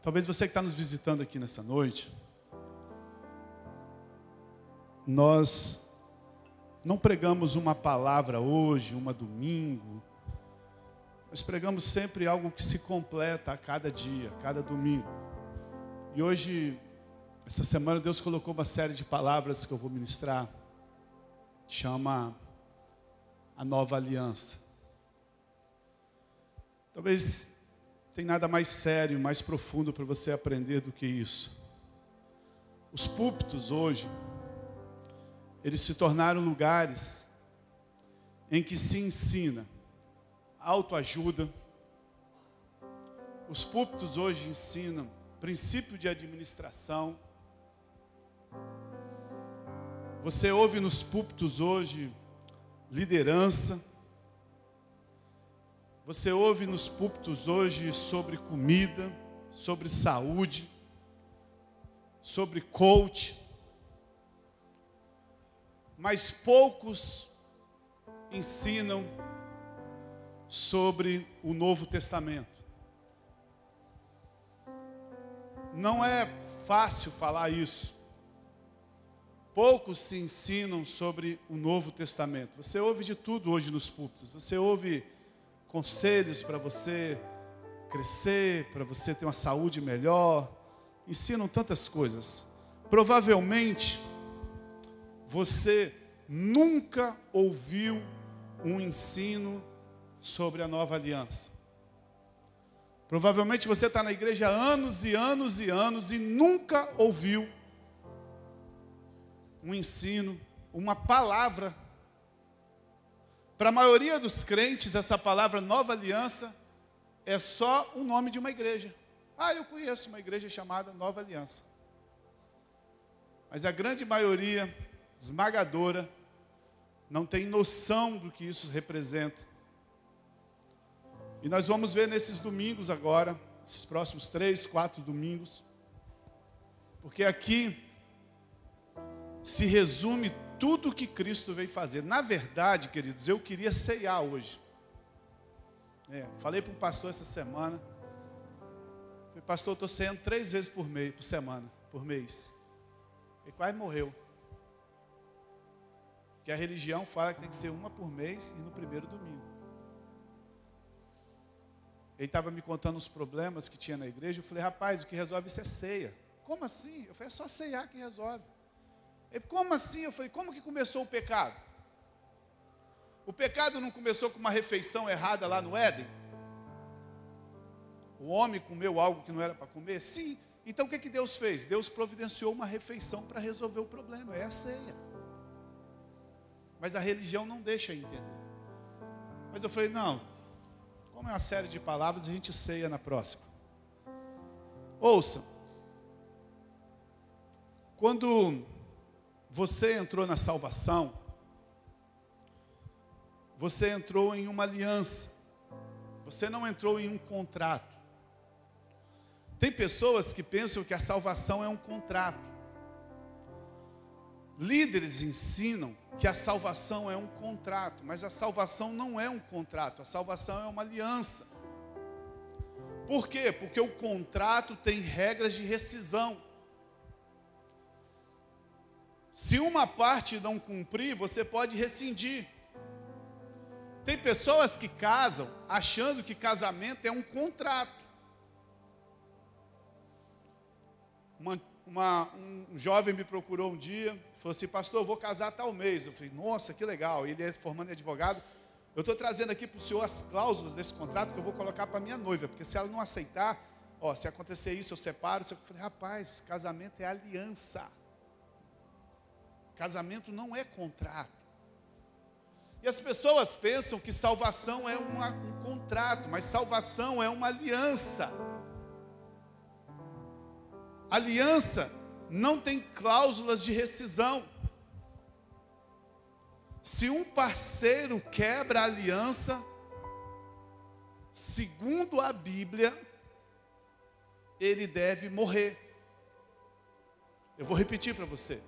Talvez você que está nos visitando aqui nessa noite, nós não pregamos uma palavra hoje, uma domingo. Nós pregamos sempre algo que se completa a cada dia, a cada domingo. E hoje, essa semana, Deus colocou uma série de palavras que eu vou ministrar. Chama a Nova Aliança. Talvez tem nada mais sério, mais profundo para você aprender do que isso. Os púlpitos hoje, eles se tornaram lugares em que se ensina autoajuda. Os púlpitos hoje ensinam princípio de administração. Você ouve nos púlpitos hoje liderança. Você ouve nos púlpitos hoje sobre comida, sobre saúde, sobre coach. Mas poucos ensinam sobre o Novo Testamento. Não é fácil falar isso. Poucos se ensinam sobre o Novo Testamento. Você ouve de tudo hoje nos púlpitos. Você ouve conselhos para você crescer, para você ter uma saúde melhor. Ensinam tantas coisas. Provavelmente, você nunca ouviu um ensino sobre a Nova Aliança. Provavelmente você está na igreja há anos e anos e anos e nunca ouviu um ensino, uma palavra. Para a maioria dos crentes, essa palavra Nova Aliança é só o nome de uma igreja. Eu conheço uma igreja chamada Nova Aliança. Mas a grande maioria, esmagadora, não tem noção do que isso representa. E nós vamos ver nesses domingos agora, esses próximos 3, 4 domingos, porque aqui se resume tudo o que Cristo veio fazer. Na verdade, queridos, eu queria ceiar hoje. Falei para um pastor essa semana. Falei, pastor, eu estou ceando 3 vezes por mês. Ele quase morreu. Porque a religião fala que tem que ser uma por mês e no primeiro domingo. Ele estava me contando os problemas que tinha na igreja. Eu falei, rapaz, o que resolve isso é ceia. Como assim? Eu falei, é só ceiar que resolve. Ele, como assim? Eu falei, como que começou o pecado? O pecado não começou com uma refeição errada lá no Éden? O homem comeu algo que não era para comer? Sim. Então o que Deus fez? Deus providenciou uma refeição para resolver o problema. É a ceia. Mas a religião não deixa entender. Mas eu falei, não, como é uma série de palavras, a gente ceia na próxima. Ouça. Quando você entrou na salvação, você entrou em uma aliança. Você não entrou em um contrato. Tem pessoas que pensam que a salvação é um contrato. Líderes ensinam que a salvação é um contrato, mas a salvação não é um contrato, a salvação é uma aliança. Por quê? Porque o contrato tem regras de rescisão. Se uma parte não cumprir, você pode rescindir. Tem pessoas que casam achando que casamento é um contrato. Um jovem me procurou um dia, falou assim, pastor, eu vou casar tal mês. Eu falei, nossa, que legal. Ele é formando em advogado. Eu estou trazendo aqui para o senhor as cláusulas desse contrato que eu vou colocar para a minha noiva, porque se ela não aceitar, se acontecer isso, eu separo. Eu falei, rapaz, casamento é aliança. Casamento não é contrato. E as pessoas pensam que salvação é um contrato, mas salvação é uma aliança. Aliança não tem cláusulas de rescisão. Se um parceiro quebra a aliança, segundo a Bíblia, ele deve morrer. Eu vou repetir para você.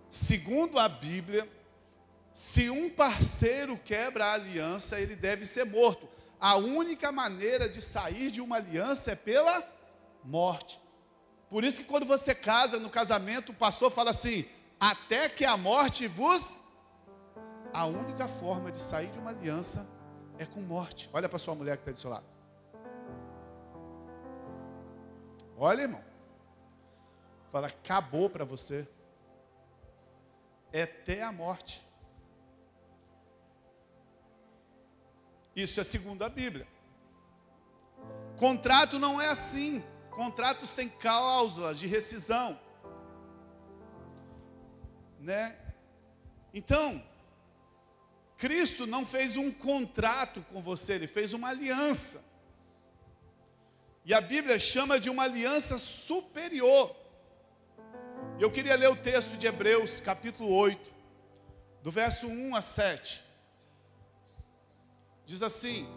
Segundo a Bíblia, se um parceiro quebra a aliança, ele deve ser morto. A única maneira de sair de uma aliança é pela morte. Por isso que quando você casa, no casamento, o pastor fala assim: até que a morte vos... A única forma de sair de uma aliança é com morte. Olha para sua mulher que está do seu lado. Olha, irmão. Fala, acabou para você. É até a morte. Isso é segundo a Bíblia. Contrato não é assim. Contratos têm cláusulas de rescisão, né? Então, Cristo não fez um contrato com você, Ele fez uma aliança. E a Bíblia chama de uma aliança superior. Eu queria ler o texto de Hebreus, capítulo 8, do verso 1 a 7. Diz assim: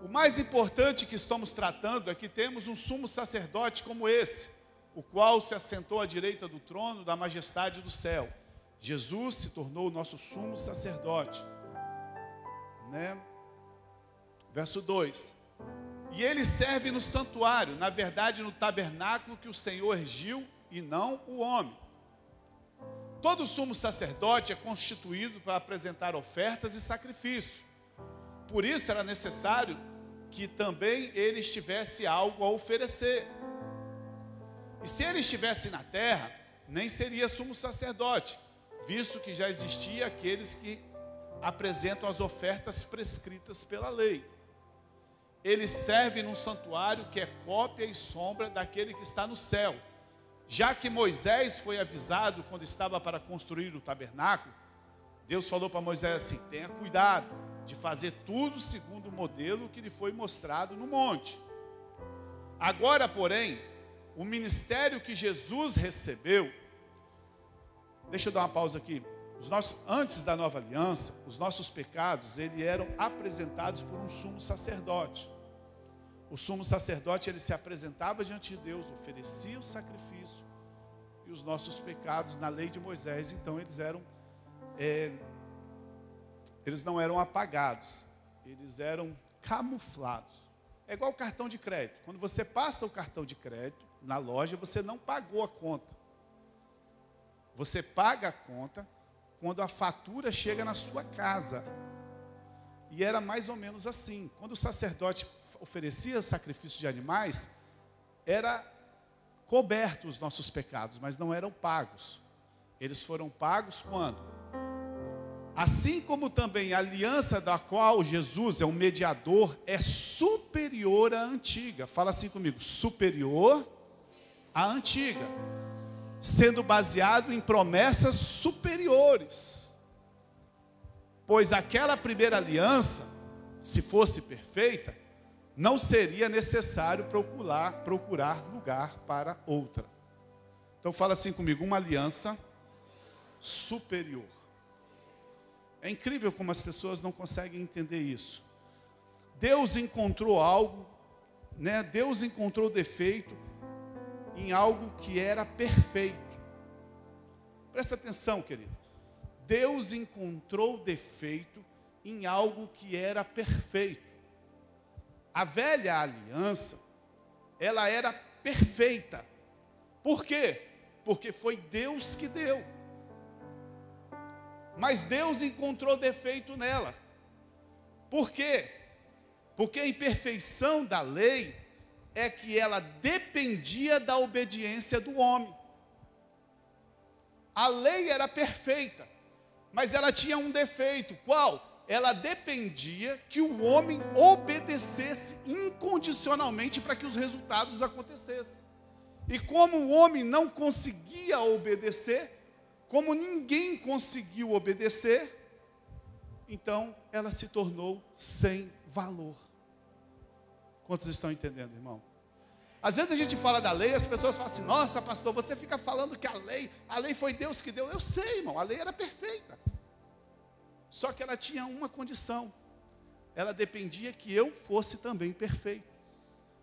o mais importante que estamos tratando é que temos um sumo sacerdote como esse, o qual se assentou à direita do trono da majestade do céu. Jesus se tornou o nosso sumo sacerdote, né? Verso 2: e ele serve no santuário, na verdade no tabernáculo que o Senhor ergiu e não o homem. Todo sumo sacerdote é constituído para apresentar ofertas e sacrifícios. Por isso era necessário que também ele tivesse algo a oferecer. E se ele estivesse na terra, nem seria sumo sacerdote, visto que já existia aqueles que apresentam as ofertas prescritas pela lei. Ele serve num santuário que é cópia e sombra daquele que está no céu. Já que Moisés foi avisado quando estava para construir o tabernáculo, Deus falou para Moisés assim: tenha cuidado de fazer tudo segundo o modelo que lhe foi mostrado no monte. Agora, porém, o ministério que Jesus recebeu, deixa eu dar uma pausa aqui. Antes da nova aliança, os nossos pecados, eles eram apresentados por um sumo sacerdote. O sumo sacerdote, ele se apresentava diante de Deus, oferecia o sacrifício, e os nossos pecados, na lei de Moisés, então eles não eram apagados, eles eram camuflados. É igual o cartão de crédito. Quando você passa o cartão de crédito na loja, você não pagou a conta. Você paga a conta quando a fatura chega na sua casa. E era mais ou menos assim. Quando o sacerdote oferecia sacrifício de animais, era coberto os nossos pecados, mas não eram pagos. Eles foram pagos quando? Assim como também a aliança da qual Jesus é um mediador é superior à antiga. Fala assim comigo: superior à antiga, sendo baseado em promessas superiores. Pois aquela primeira aliança, se fosse perfeita, não seria necessário procurar lugar para outra. Então fala assim comigo: uma aliança superior. É incrível como as pessoas não conseguem entender isso. Deus encontrou algo, né? Deus encontrou defeito em algo que era perfeito. Presta atenção, querido. Deus encontrou defeito em algo que era perfeito. A velha aliança, ela era perfeita. Por quê? Porque foi Deus que deu. Mas Deus encontrou defeito nela. Por quê? Porque a imperfeição da lei é que ela dependia da obediência do homem. A lei era perfeita, mas ela tinha um defeito. Qual? Ela dependia que o homem obedecesse incondicionalmente para que os resultados acontecessem. E como o homem não conseguia obedecer, como ninguém conseguiu obedecer, então ela se tornou sem valor. Quantos estão entendendo, irmão? Às vezes a gente fala da lei, as pessoas falam assim: nossa, pastor, você fica falando que a lei foi Deus que deu. Eu sei, irmão, a lei era perfeita. Só que ela tinha uma condição: ela dependia que eu fosse também perfeito,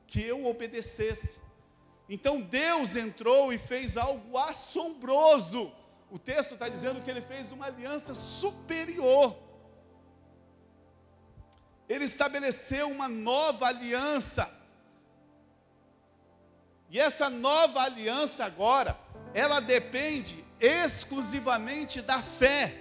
que eu obedecesse. Então Deus entrou e fez algo assombroso. O texto está dizendo que ele fez uma aliança superior. Ele estabeleceu uma nova aliança. E essa nova aliança agora, ela depende exclusivamente da fé.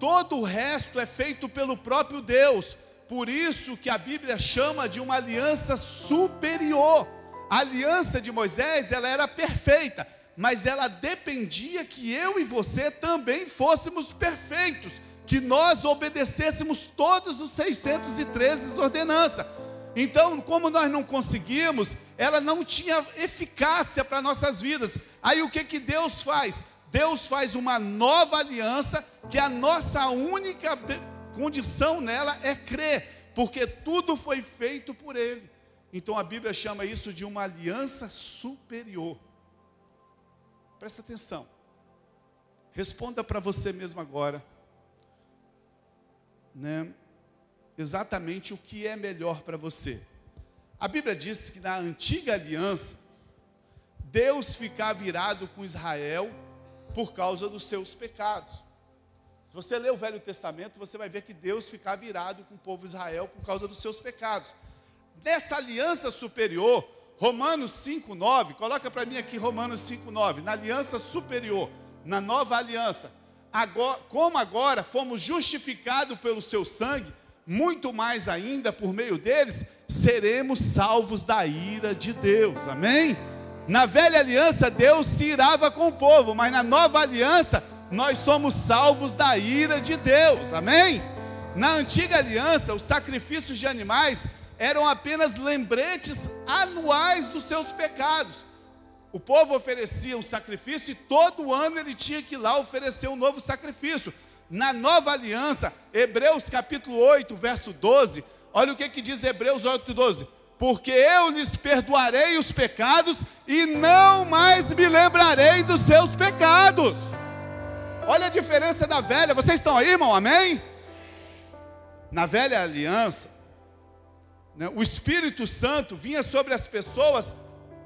Todo o resto é feito pelo próprio Deus. Por isso que a Bíblia chama de uma aliança superior. A aliança de Moisés, ela era perfeita, mas ela dependia que eu e você também fôssemos perfeitos, que nós obedecêssemos todos os 613 ordenanças. Então, como nós não conseguimos, ela não tinha eficácia para nossas vidas. Aí o que Deus faz? Deus faz uma nova aliança, que a nossa única condição nela é crer, porque tudo foi feito por Ele. Então a Bíblia chama isso de uma aliança superior. Presta atenção. Responda para você mesmo agora, né? Exatamente o que é melhor para você. A Bíblia diz que na antiga aliança, Deus ficava irado com Israel por causa dos seus pecados. Se você ler o Velho Testamento, você vai ver que Deus ficava irado com o povo de Israel por causa dos seus pecados. Nessa aliança superior, Romanos 5,9, coloca para mim aqui Romanos 5,9, na aliança superior, na nova aliança, agora, como agora fomos justificados pelo seu sangue, muito mais ainda por meio deles, seremos salvos da ira de Deus, amém? Na velha aliança, Deus se irava com o povo, mas na nova aliança, nós somos salvos da ira de Deus, amém? Na antiga aliança, os sacrifícios de animais eram apenas lembretes anuais dos seus pecados. O povo oferecia um sacrifício e todo ano ele tinha que ir lá oferecer um novo sacrifício. Na nova aliança, Hebreus capítulo 8, verso 12, olha o que diz Hebreus 8, 12. Porque eu lhes perdoarei os pecados e não mais me lembrarei dos seus pecados. Olha a diferença da velha. Vocês estão aí, irmão? Amém? Na velha aliança, né, o Espírito Santo vinha sobre as pessoas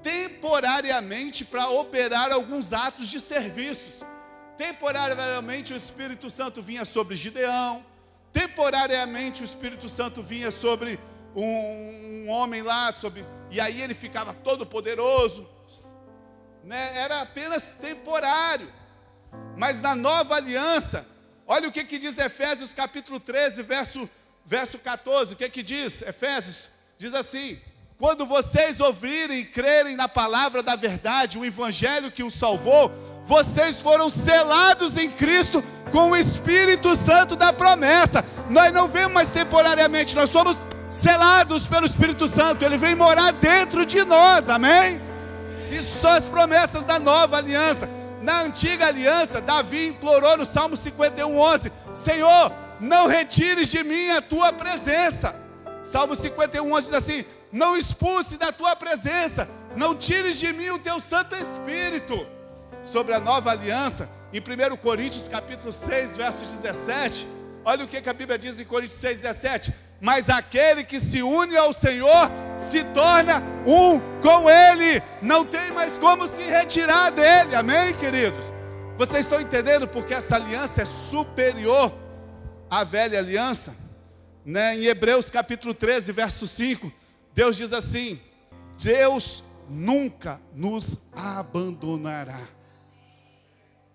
temporariamente para operar alguns atos de serviços. Temporariamente o Espírito Santo vinha sobre Gideão. Temporariamente o Espírito Santo vinha sobre um homem lá, e aí ele ficava todo poderoso, né? Era apenas temporário. Mas na nova aliança, olha o que diz Efésios capítulo 13, verso 14, o que diz Efésios? Diz assim: quando vocês ouvirem e crerem na palavra da verdade, o evangelho que os salvou, vocês foram selados em Cristo com o Espírito Santo da promessa. Nós não vemos mais temporariamente, nós somos selados pelo Espírito Santo, Ele vem morar dentro de nós, amém? Isso são as promessas da nova aliança. Na antiga aliança, Davi implorou no Salmo 51:11, Senhor, não retires de mim a tua presença. Salmo 51:11 diz assim: não expulse da tua presença, não tires de mim o teu Santo Espírito. Sobre a nova aliança, em 1 Coríntios capítulo 6, verso 17, olha o que a Bíblia diz em Coríntios 6, 17: mas aquele que se une ao Senhor, se torna um com Ele, não tem mais como se retirar dele, amém, queridos? Vocês estão entendendo porque essa aliança é superior à velha aliança? Né? Em Hebreus capítulo 13, verso 5, Deus diz assim: Deus nunca nos abandonará,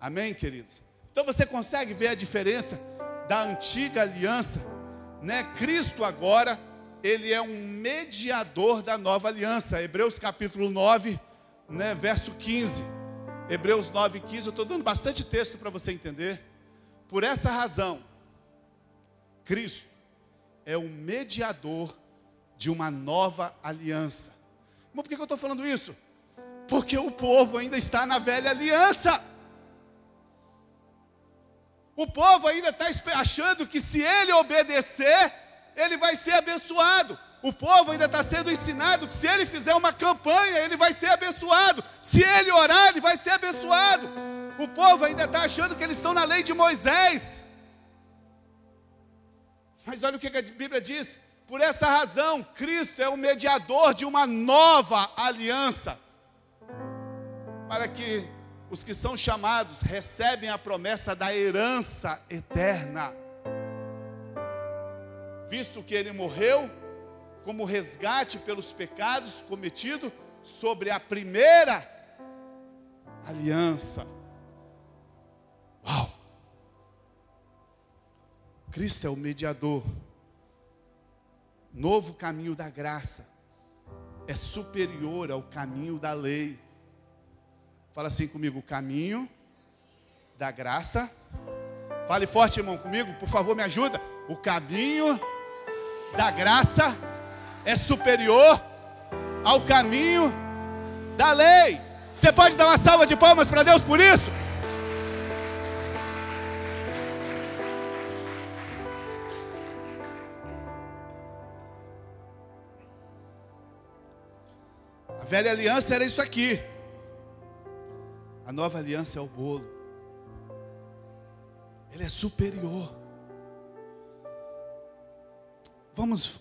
amém, queridos? Então você consegue ver a diferença da antiga aliança, né? Cristo agora, Ele é um mediador da nova aliança. Hebreus capítulo 9, né, verso 15, Hebreus 9, 15, eu estou dando bastante texto para você entender. Por essa razão, Cristo é um mediador de uma nova aliança. Mas por que eu estou falando isso? Porque o povo ainda está na velha aliança. O povo ainda está achando que se ele obedecer, ele vai ser abençoado. O povo ainda está sendo ensinado que se ele fizer uma campanha, ele vai ser abençoado. Se ele orar, ele vai ser abençoado. O povo ainda está achando que eles estão na lei de Moisés. Mas olha o que a Bíblia diz: por essa razão, Cristo é o mediador de uma nova aliança, para que os que são chamados recebem a promessa da herança eterna, visto que Ele morreu como resgate pelos pecados cometidos sobre a primeira aliança. Uau! Cristo é o mediador. Novo caminho da graça é superior ao caminho da lei. Fala assim comigo: o caminho da graça. Fale forte, irmão, comigo, por favor, me ajuda. O caminho da graça é superior ao caminho da lei. Você pode dar uma salva de palmas para Deus por isso? A velha aliança era isso aqui. A nova aliança é o bolo. Ele é superior. Vamos,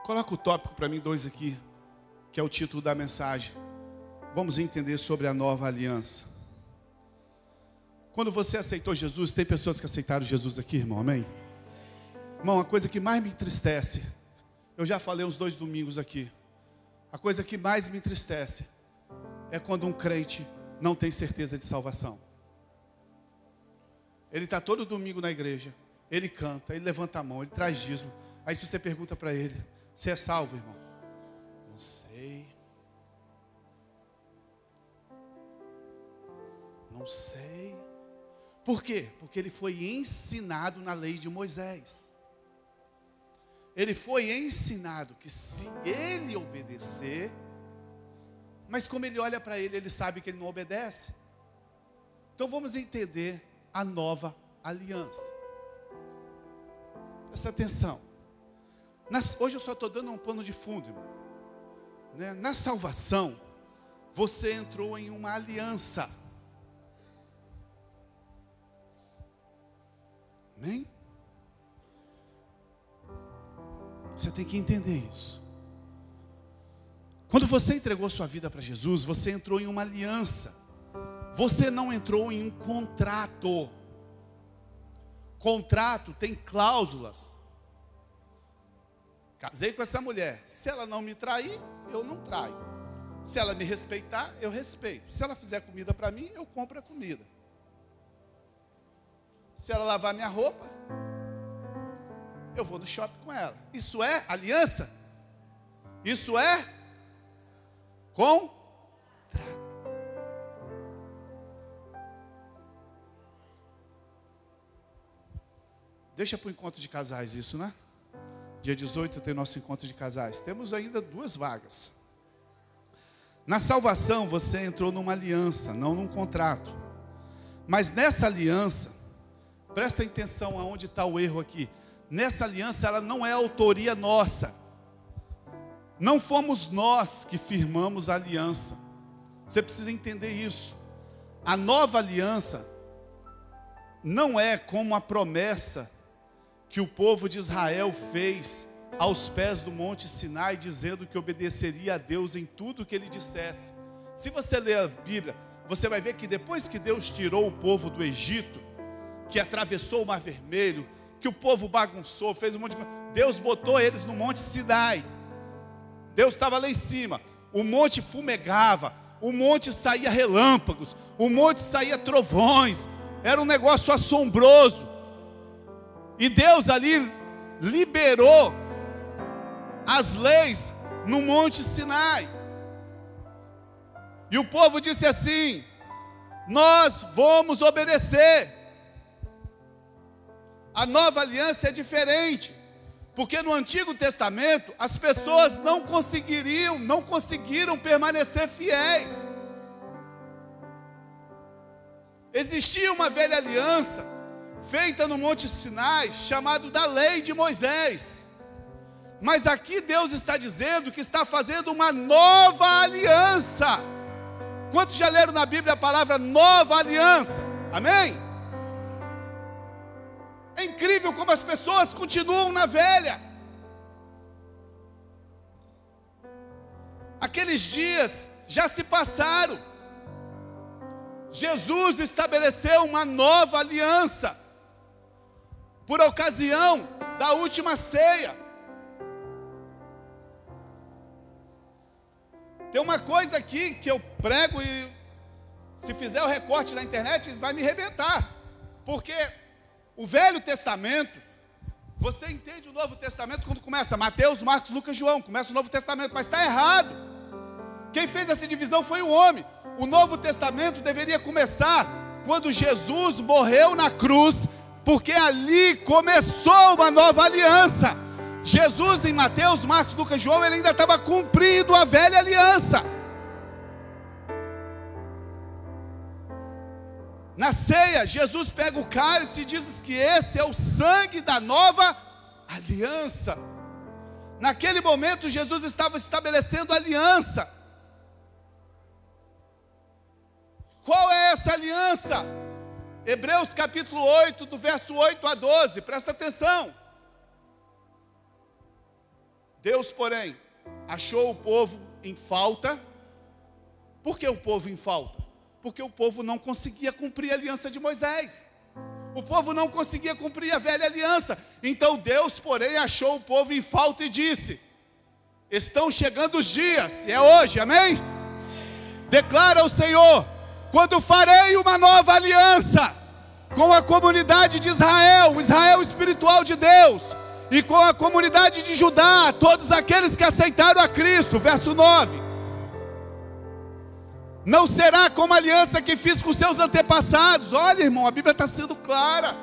coloca o tópico para mim, 2 aqui, que é o título da mensagem. Vamos entender sobre a nova aliança. Quando você aceitou Jesus, tem pessoas que aceitaram Jesus aqui, irmão, amém? Irmão, a coisa que mais me entristece, eu já falei uns 2 domingos aqui, a coisa que mais me entristece é quando um crente não tem certeza de salvação. Ele está todo domingo na igreja, ele canta, ele levanta a mão, ele traz dízimo. Aí se você pergunta para ele: você é salvo, irmão? Não sei. Não sei. Por quê? Porque ele foi ensinado na lei de Moisés. Ele foi ensinado que se ele obedecer, mas como ele olha para ele, ele sabe que ele não obedece. Então vamos entender a nova aliança. Presta atenção. Hoje eu só estou dando um pano de fundo, irmão, né? Na salvação, você entrou em uma aliança. Amém? Você tem que entender isso. Quando você entregou sua vida para Jesus, você entrou em uma aliança. Você não entrou em um contrato. Contrato tem cláusulas. Casei com essa mulher. Se ela não me trair, eu não traio. Se ela me respeitar, eu respeito. Se ela fizer comida para mim, eu compro a comida. Se ela lavar minha roupa, eu vou no shopping com ela. Isso é aliança? Isso é contrato. Deixa para o encontro de casais isso, né? Dia 18 tem nosso encontro de casais. Temos ainda 2 vagas. Na salvação você entrou numa aliança, não num contrato. Mas nessa aliança, presta atenção aonde está o erro aqui. Nessa aliança ela não é autoria nossa. Não fomos nós que firmamos a aliança. Você precisa entender isso. A nova aliança não é como a promessa que o povo de Israel fez aos pés do Monte Sinai, dizendo que obedeceria a Deus em tudo que ele dissesse. Se você ler a Bíblia, você vai ver que depois que Deus tirou o povo do Egito, que atravessou o Mar Vermelho, que o povo bagunçou, fez um monte de coisa, Deus botou eles no Monte Sinai. Deus estava lá em cima, o monte fumegava, o monte saía relâmpagos, o monte saía trovões, era um negócio assombroso. E Deus ali liberou as leis no Monte Sinai. E o povo disse assim: nós vamos obedecer. A nova aliança é diferente, porque no Antigo Testamento as pessoas não conseguiram permanecer fiéis. Existia uma velha aliança feita no Monte Sinai, chamado da lei de Moisés. Mas aqui Deus está dizendo que está fazendo uma nova aliança. Quantos já leram na Bíblia a palavra nova aliança? Amém? É incrível como as pessoas continuam na velha. Aqueles dias já se passaram. Jesus estabeleceu uma nova aliança por ocasião da última ceia. Tem uma coisa aqui que eu prego e se fizer o recorte na internet vai me arrebentar. Porque o Velho Testamento, você entende o Novo Testamento quando começa Mateus, Marcos, Lucas, João, começa o Novo Testamento, mas está errado. Quem fez essa divisão foi o homem. O Novo Testamento deveria começar quando Jesus morreu na cruz, porque ali começou uma nova aliança. Jesus em Mateus, Marcos, Lucas, João, ele ainda estava cumprindo a velha aliança. Na ceia, Jesus pega o cálice e diz que esse é o sangue da nova aliança. Naquele momento, Jesus estava estabelecendo aliança. Qual é essa aliança? Hebreus capítulo 8, do verso 8 a 12, presta atenção. Deus, porém, achou o povo em falta. Por que o povo em falta? Porque o povo não conseguia cumprir a aliança de Moisés. O povo não conseguia cumprir a velha aliança. Então Deus, porém, achou o povo em falta e disse: estão chegando os dias, e é hoje, amém? Declara o Senhor: quando farei uma nova aliança com a comunidade de Israel, o Israel espiritual de Deus, e com a comunidade de Judá, todos aqueles que aceitaram a Cristo. Verso 9: não será como a aliança que fiz com seus antepassados. Olha, irmão, a Bíblia está sendo clara,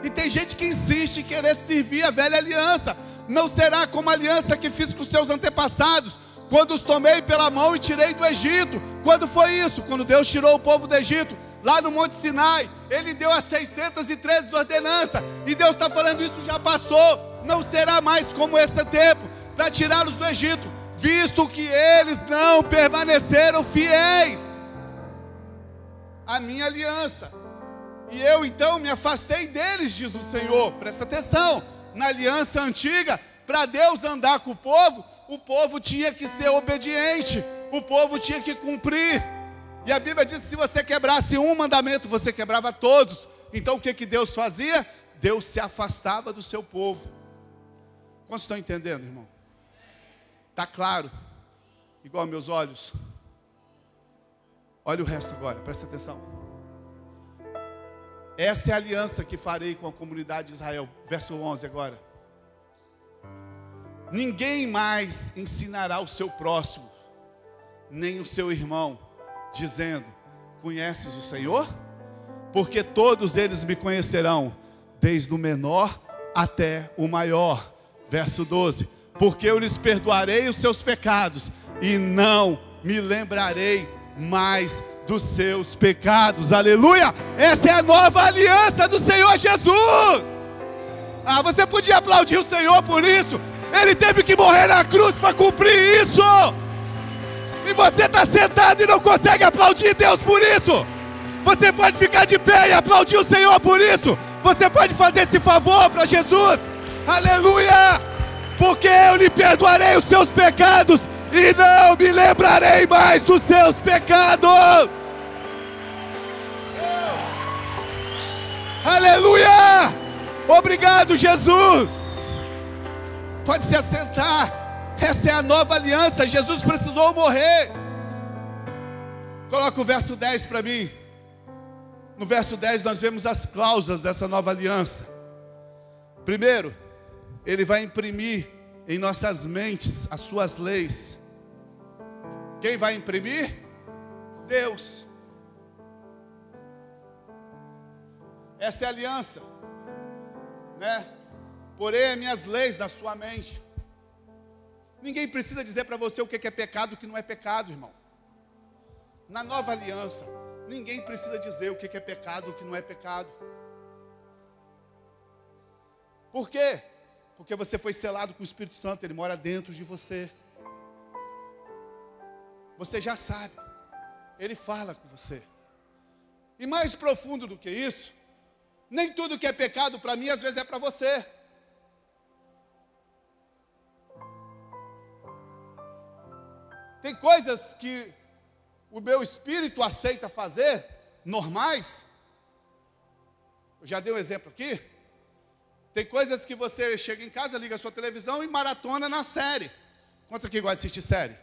e tem gente que insiste em querer servir a velha aliança. Não será como a aliança que fiz com seus antepassados, quando os tomei pela mão e tirei do Egito. Quando foi isso? Quando Deus tirou o povo do Egito, lá no Monte Sinai. Ele deu as 613 ordenanças, e Deus está falando: isso já passou. Não será mais como esse tempo, para tirá-los do Egito, visto que eles não permaneceram fiéis à minha aliança, e eu então me afastei deles, diz o Senhor. Presta atenção, na aliança antiga, para Deus andar com o povo tinha que ser obediente, o povo tinha que cumprir, e a Bíblia diz que se você quebrasse um mandamento, você quebrava todos. Então o que Deus fazia? Deus se afastava do seu povo. Quantos estão entendendo, irmão? Está claro? Igual meus olhos. Olha o resto agora, presta atenção. Essa é a aliança que farei com a comunidade de Israel. Verso 11 agora. Ninguém mais ensinará o seu próximo, nem o seu irmão, dizendo: conheces o Senhor? Porque todos eles me conhecerão, desde o menor até o maior. Verso 12: porque eu lhes perdoarei os seus pecados, e não me lembrarei mais dos seus pecados. Aleluia! Essa é a nova aliança do Senhor Jesus. Você podia aplaudir o Senhor por isso. Ele teve que morrer na cruz para cumprir isso. E você está sentado e não consegue aplaudir Deus por isso. Você pode ficar de pé e aplaudir o Senhor por isso. Você pode fazer esse favor para Jesus. Aleluia! Porque eu lhe perdoarei os seus pecados, e não me lembrarei mais dos seus pecados. Aleluia! Obrigado, Jesus. Pode se assentar. Essa é a nova aliança. Jesus precisou morrer. Coloca o verso 10 para mim. No verso 10 nós vemos as cláusulas dessa nova aliança. Primeiro, Ele vai imprimir em nossas mentes as suas leis. Quem vai imprimir? Deus. Essa é a aliança, né? Porém, as minhas leis na sua mente. Ninguém precisa dizer para você o que é pecado e o que não é pecado, irmão. Na nova aliança, ninguém precisa dizer o que é pecado e o que não é pecado. Por quê? Porque você foi selado com o Espírito Santo, Ele mora dentro de você. Você já sabe, Ele fala com você. E mais profundo do que isso, nem tudo que é pecado para mim, às vezes é para você. Tem coisas que o meu espírito aceita fazer, normais. Eu já dei um exemplo aqui. Tem coisas que você chega em casa, liga a sua televisão e maratona na série. Quantos aqui gostam de assistir série?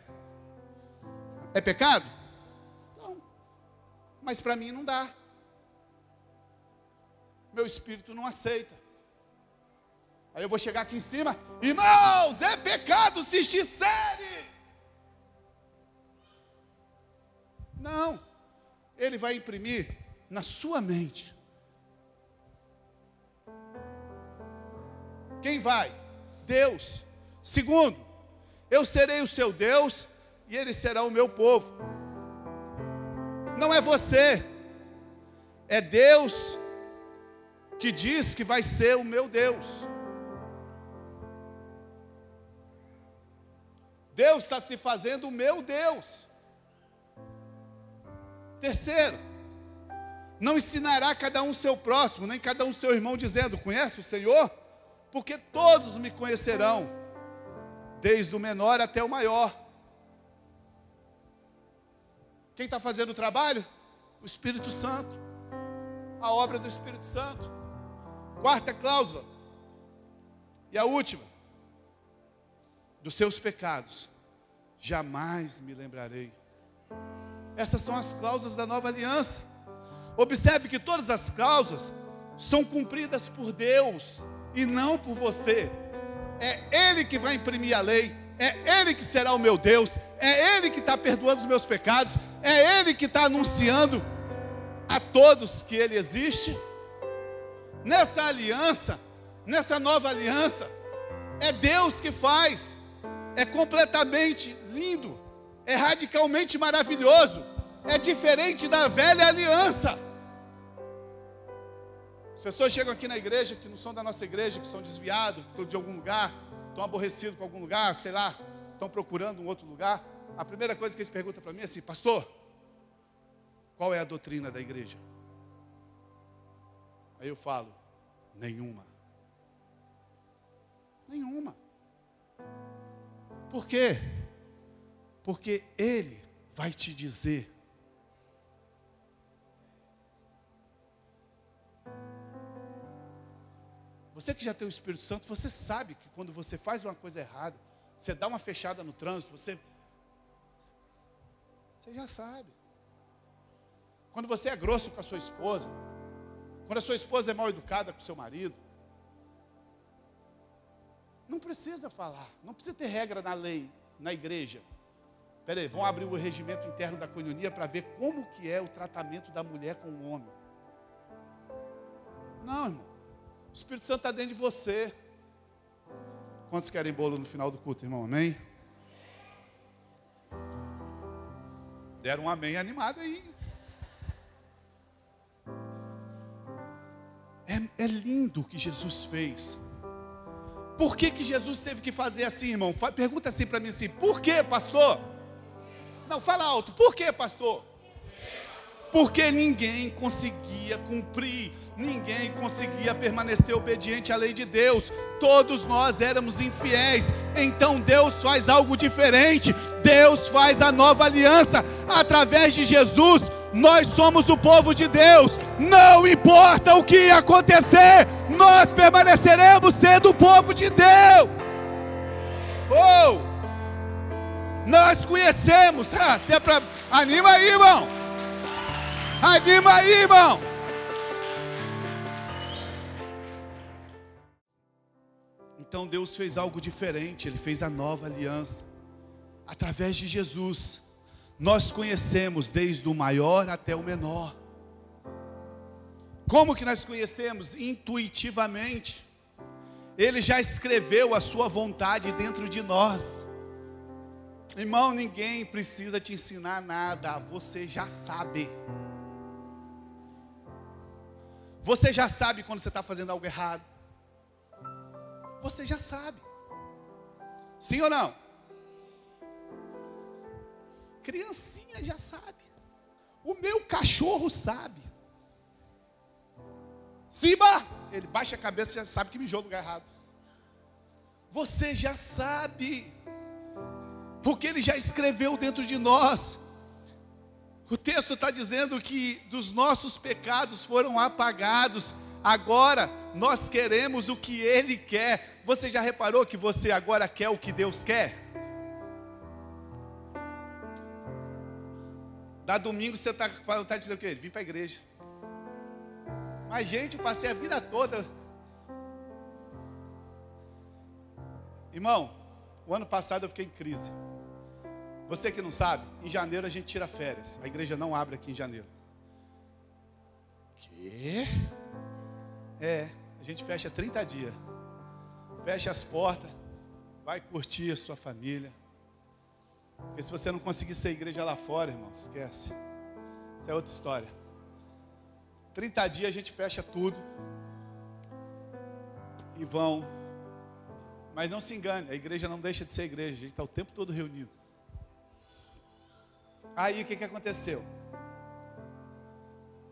É pecado? Não. Mas para mim não dá. Meu espírito não aceita. Aí eu vou chegar aqui em cima, irmãos, é pecado assistir série. Não. Ele vai imprimir na sua mente. Quem vai? Deus. Segundo, eu serei o seu Deus e ele será o meu povo. Não é você, é Deus que diz que vai ser o meu Deus. Deus está se fazendo o meu Deus. Terceiro, não ensinará cada um seu próximo, nem cada um seu irmão, dizendo: conhece o Senhor? Porque todos me conhecerão, desde o menor até o maior. Quem está fazendo o trabalho? O Espírito Santo. A obra do Espírito Santo. Quarta cláusula. E a última. Dos seus pecados jamais me lembrarei. Essas são as cláusulas da nova aliança. Observe que todas as cláusulas são cumpridas por Deus e não por você. É Ele que vai imprimir a lei, é Ele que será o meu Deus, é Ele que está perdoando os meus pecados, é Ele que está anunciando a todos que Ele existe. Nessa aliança, nessa nova aliança, é Deus que faz, é completamente lindo, é radicalmente maravilhoso, é diferente da velha aliança. As pessoas chegam aqui na igreja, que não são da nossa igreja, que são desviados, estão de algum lugar, estão aborrecidos com algum lugar, sei lá, estão procurando um outro lugar. A primeira coisa que eles perguntam para mim é assim: pastor, qual é a doutrina da igreja? Aí eu falo: nenhuma. Nenhuma. Por quê? Porque Ele vai te dizer. Você que já tem o Espírito Santo, você sabe que quando você faz uma coisa errada, você dá uma fechada no trânsito, você já sabe. Quando você é grosso com a sua esposa, quando a sua esposa é mal educada com o seu marido, não precisa falar, não precisa ter regra na lei, na igreja. Espera aí, vamos abrir o regimento interno da coinonia para ver como que é o tratamento da mulher com o homem. Não, irmão. O Espírito Santo está dentro de você. Quantos querem bolo no final do culto, irmão? Amém? Deram um amém animado aí. É lindo o que Jesus fez. Por que Jesus teve que fazer assim, irmão? Pergunta assim para mim assim: por que, pastor? Não, fala alto. Por que, pastor? Porque ninguém conseguia cumprir, ninguém conseguia permanecer obediente à lei de Deus. Todos nós éramos infiéis. Então Deus faz algo diferente. Deus faz a nova aliança. Através de Jesus, nós somos o povo de Deus. Não importa o que acontecer, nós permaneceremos sendo o povo de Deus. Oh! Nós conhecemos. Se é pra... Anima aí, irmão. Anima aí, irmão. Então Deus fez algo diferente. Ele fez a nova aliança. Através de Jesus, nós conhecemos desde o maior até o menor. Como que nós conhecemos? Intuitivamente. Ele já escreveu a sua vontade dentro de nós. Irmão, ninguém precisa te ensinar nada. Você já sabe. Você já sabe quando você está fazendo algo errado. Você já sabe. Sim ou não? Criancinha já sabe. O meu cachorro sabe. Simba! Ele baixa a cabeça e já sabe que mijou no lugar errado. Você já sabe. Porque Ele já escreveu dentro de nós. O texto está dizendo que dos nossos pecados foram apagados. Agora nós queremos o que Ele quer. Você já reparou que você agora quer o que Deus quer? Dá domingo, você está com vontade de dizer o quê? Vim para a igreja. Mas, gente, eu passei a vida toda. Irmão, o ano passado eu fiquei em crise. Você que não sabe, em janeiro a gente tira férias. A igreja não abre aqui em janeiro. Quê? A gente fecha 30 dias. Fecha as portas. Vai curtir a sua família. Porque se você não conseguir ser igreja lá fora, irmão, esquece. Isso é outra história. 30 dias a gente fecha tudo. E vão. Mas não se engane, a igreja não deixa de ser igreja. A gente está o tempo todo reunido. Aí o que aconteceu?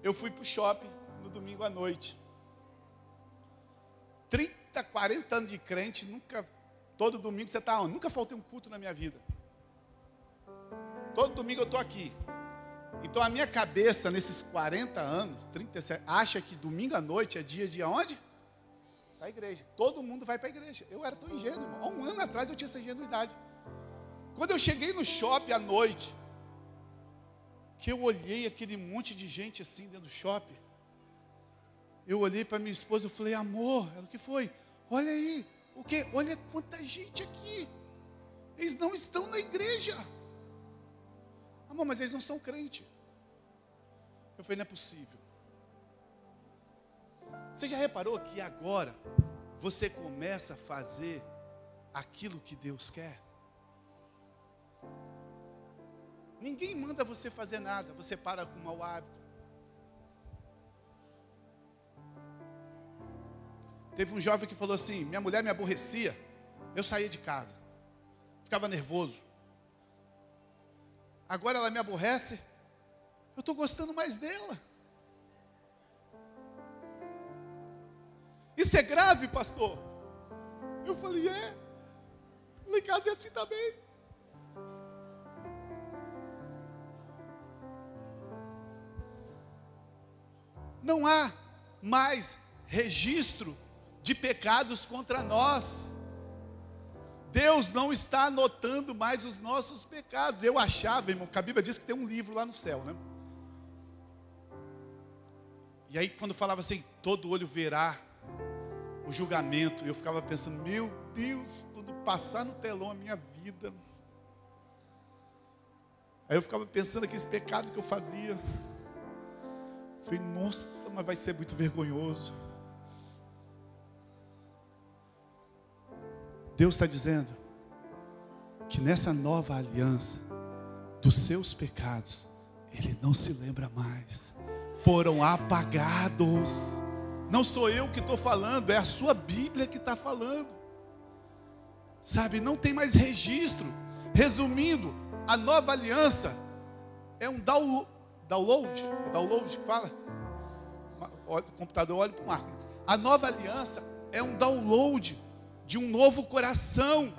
Eu fui para o shopping no domingo à noite. 30, 40 anos de crente, todo domingo você está onde? Nunca faltei um culto na minha vida. Todo domingo eu estou aqui. Então a minha cabeça, nesses 40 anos, 37, acha que domingo à noite é dia de onde? Da igreja. Todo mundo vai para a igreja. Eu era tão ingênuo, irmão. Há um ano atrás eu tinha essa ingenuidade. Quando eu cheguei no shopping à noite, que eu olhei aquele monte de gente assim dentro do shopping, eu olhei para minha esposa e falei, amor, ela, o que foi? Olha aí, o quê? Olha quanta gente aqui. Eles não estão na igreja. Amor, mas eles não são crente. Eu falei, não é possível. Você já reparou que agora você começa a fazer aquilo que Deus quer? Ninguém manda você fazer nada, você para com o mau hábito. Teve um jovem que falou assim, minha mulher me aborrecia, eu saía de casa, ficava nervoso. Agora ela me aborrece, eu estou gostando mais dela. Isso é grave, pastor? Eu falei, lá em casa é assim também. Não há mais registro de pecados contra nós. Deus não está anotando mais os nossos pecados. Eu achava, irmão, que a Bíblia diz que tem um livro lá no céu, né? E aí quando falava assim, todo olho verá o julgamento, eu ficava pensando, meu Deus, quando passar no telão a minha vida. Aí eu ficava pensando aqueles pecados que eu fazia. Falei, nossa, mas vai ser muito vergonhoso. Deus está dizendo que nessa nova aliança, dos seus pecados, Ele não se lembra mais. Foram apagados. Não sou eu que estou falando, é a sua Bíblia que está falando. Sabe, não tem mais registro. Resumindo, a nova aliança é um download. É download que fala? O computador olha para o Marco. A nova aliança é um download de um novo coração.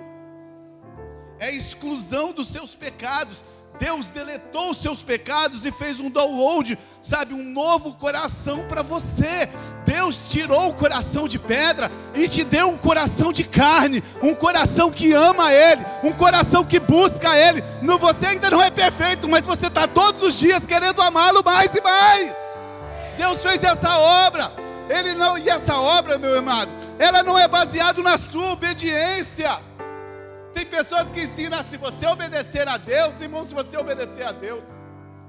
É a exclusão dos seus pecados. Deus deletou os seus pecados e fez um download, sabe, um novo coração para você. Deus tirou o coração de pedra e te deu um coração de carne, um coração que ama Ele, um coração que busca Ele. Você ainda não é perfeito, mas você está todos os dias querendo amá-lo mais e mais. Deus fez essa obra. E essa obra, meu amado, ela não é baseada na sua obediência. Tem pessoas que ensinam, se você obedecer a Deus, irmão, se você obedecer a Deus,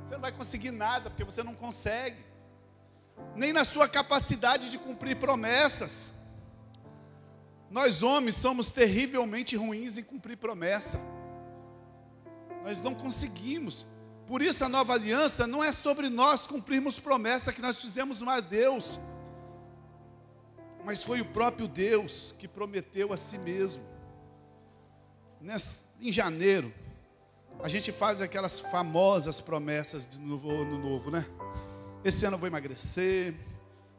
você não vai conseguir nada, porque você não consegue, nem na sua capacidade de cumprir promessas. Nós homens somos terrivelmente ruins em cumprir promessa. Nós não conseguimos. Por isso a nova aliança não é sobre nós cumprirmos promessa que nós fizemos a Deus, mas foi o próprio Deus que prometeu a si mesmo. Em janeiro, a gente faz aquelas famosas promessas de novo, ano novo, né? Esse ano eu vou emagrecer,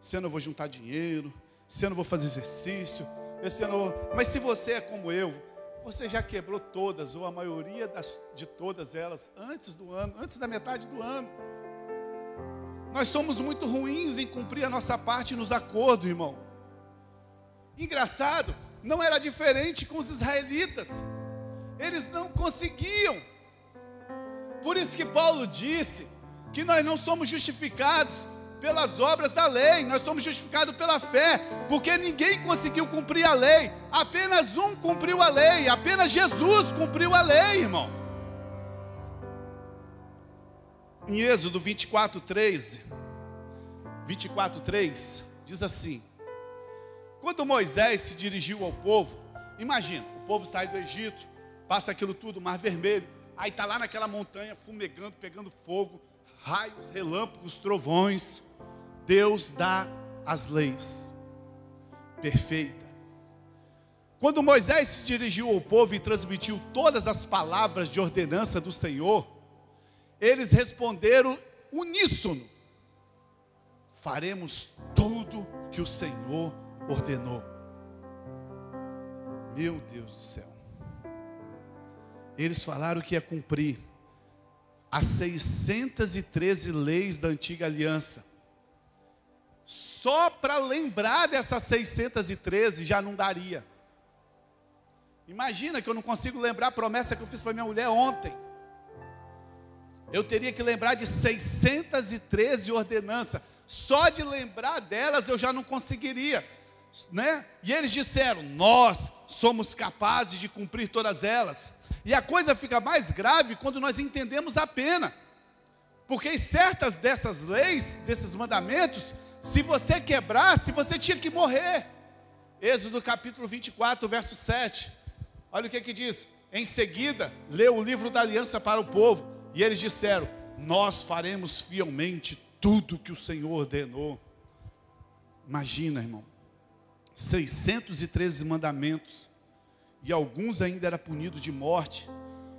esse ano eu vou juntar dinheiro, esse ano eu vou fazer exercício, esse ano eu vou... Mas se você é como eu, você já quebrou todas, ou a maioria de todas elas, antes do ano, antes da metade do ano. Nós somos muito ruins em cumprir a nossa parte nos acordos, irmão. Engraçado, não era diferente com os israelitas. Eles não conseguiam. Por isso que Paulo disse que nós não somos justificados pelas obras da lei, nós somos justificados pela fé, porque ninguém conseguiu cumprir a lei, apenas um cumpriu a lei, apenas Jesus cumpriu a lei, irmão. Em Êxodo 24:3, diz assim: quando Moisés se dirigiu ao povo, imagina, o povo sai do Egito, passa aquilo tudo, Mar Vermelho, aí está lá naquela montanha fumegando, pegando fogo, raios, relâmpagos, trovões. Deus dá as leis perfeitas. Quando Moisés se dirigiu ao povo e transmitiu todas as palavras de ordenança do Senhor, eles responderam uníssono: faremos tudo que o Senhor ordenou. Meu Deus do céu. Eles falaram que ia cumprir as 613 leis da antiga aliança. Só para lembrar dessas 613 já não daria. Imagina que eu não consigo lembrar a promessa que eu fiz para minha mulher ontem. Eu teria que lembrar de 613 ordenanças. Só de lembrar delas eu já não conseguiria, né? E eles disseram: nós somos capazes de cumprir todas elas. E a coisa fica mais grave quando nós entendemos a pena. Porque certas dessas leis, desses mandamentos, se você quebrasse, você tinha que morrer. Êxodo capítulo 24, verso 7. Olha o que diz: em seguida, leu o livro da aliança para o povo, e eles disseram: nós faremos fielmente tudo que o Senhor ordenou. Imagina, irmão, 613 mandamentos, e alguns ainda eram punidos de morte.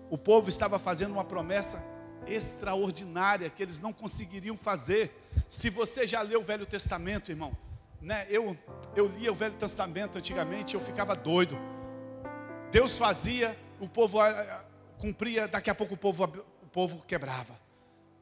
O povo estava fazendo uma promessa extraordinária que eles não conseguiriam fazer. Se você já leu o Velho Testamento, irmão, né? Eu lia o Velho Testamento antigamente, eu ficava doido. Deus fazia, o povo cumpria, daqui a pouco o povo quebrava.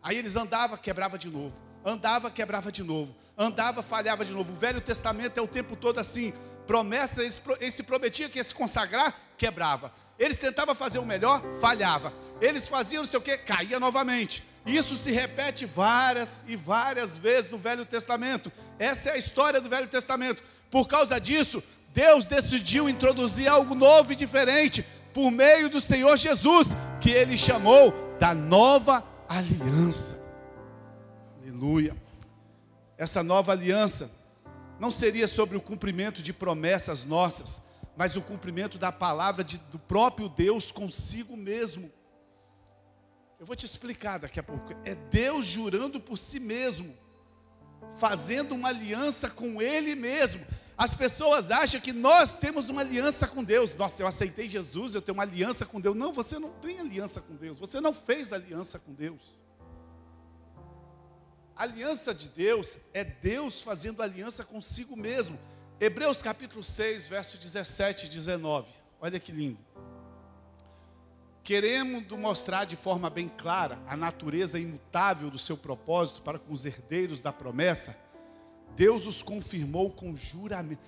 Aí eles andavam, quebrava de novo. Andava, quebrava de novo. Andava, falhava de novo. O Velho Testamento é o tempo todo assim. Promessa, eles se prometia que ia se consagrar, quebrava. Eles tentavam fazer o melhor, falhava. Eles faziam não sei o que, caía novamente. Isso se repete várias e várias vezes no Velho Testamento. Essa é a história do Velho Testamento. Por causa disso, Deus decidiu introduzir algo novo e diferente por meio do Senhor Jesus, que Ele chamou da nova aliança. Aleluia. Essa nova aliança não seria sobre o cumprimento de promessas nossas, mas o cumprimento da palavra do próprio Deus consigo mesmo. Eu vou te explicar daqui a pouco. É Deus jurando por si mesmo, fazendo uma aliança com Ele mesmo. As pessoas acham que nós temos uma aliança com Deus. Nossa, eu aceitei Jesus, eu tenho uma aliança com Deus. Não, você não tem aliança com Deus. Você não fez aliança com Deus. A aliança de Deus é Deus fazendo aliança consigo mesmo. Hebreus capítulo 6, verso 17 e 19. Olha que lindo. Querendo mostrar de forma bem clara a natureza imutável do seu propósito para com os herdeiros da promessa, Deus os confirmou com juramento.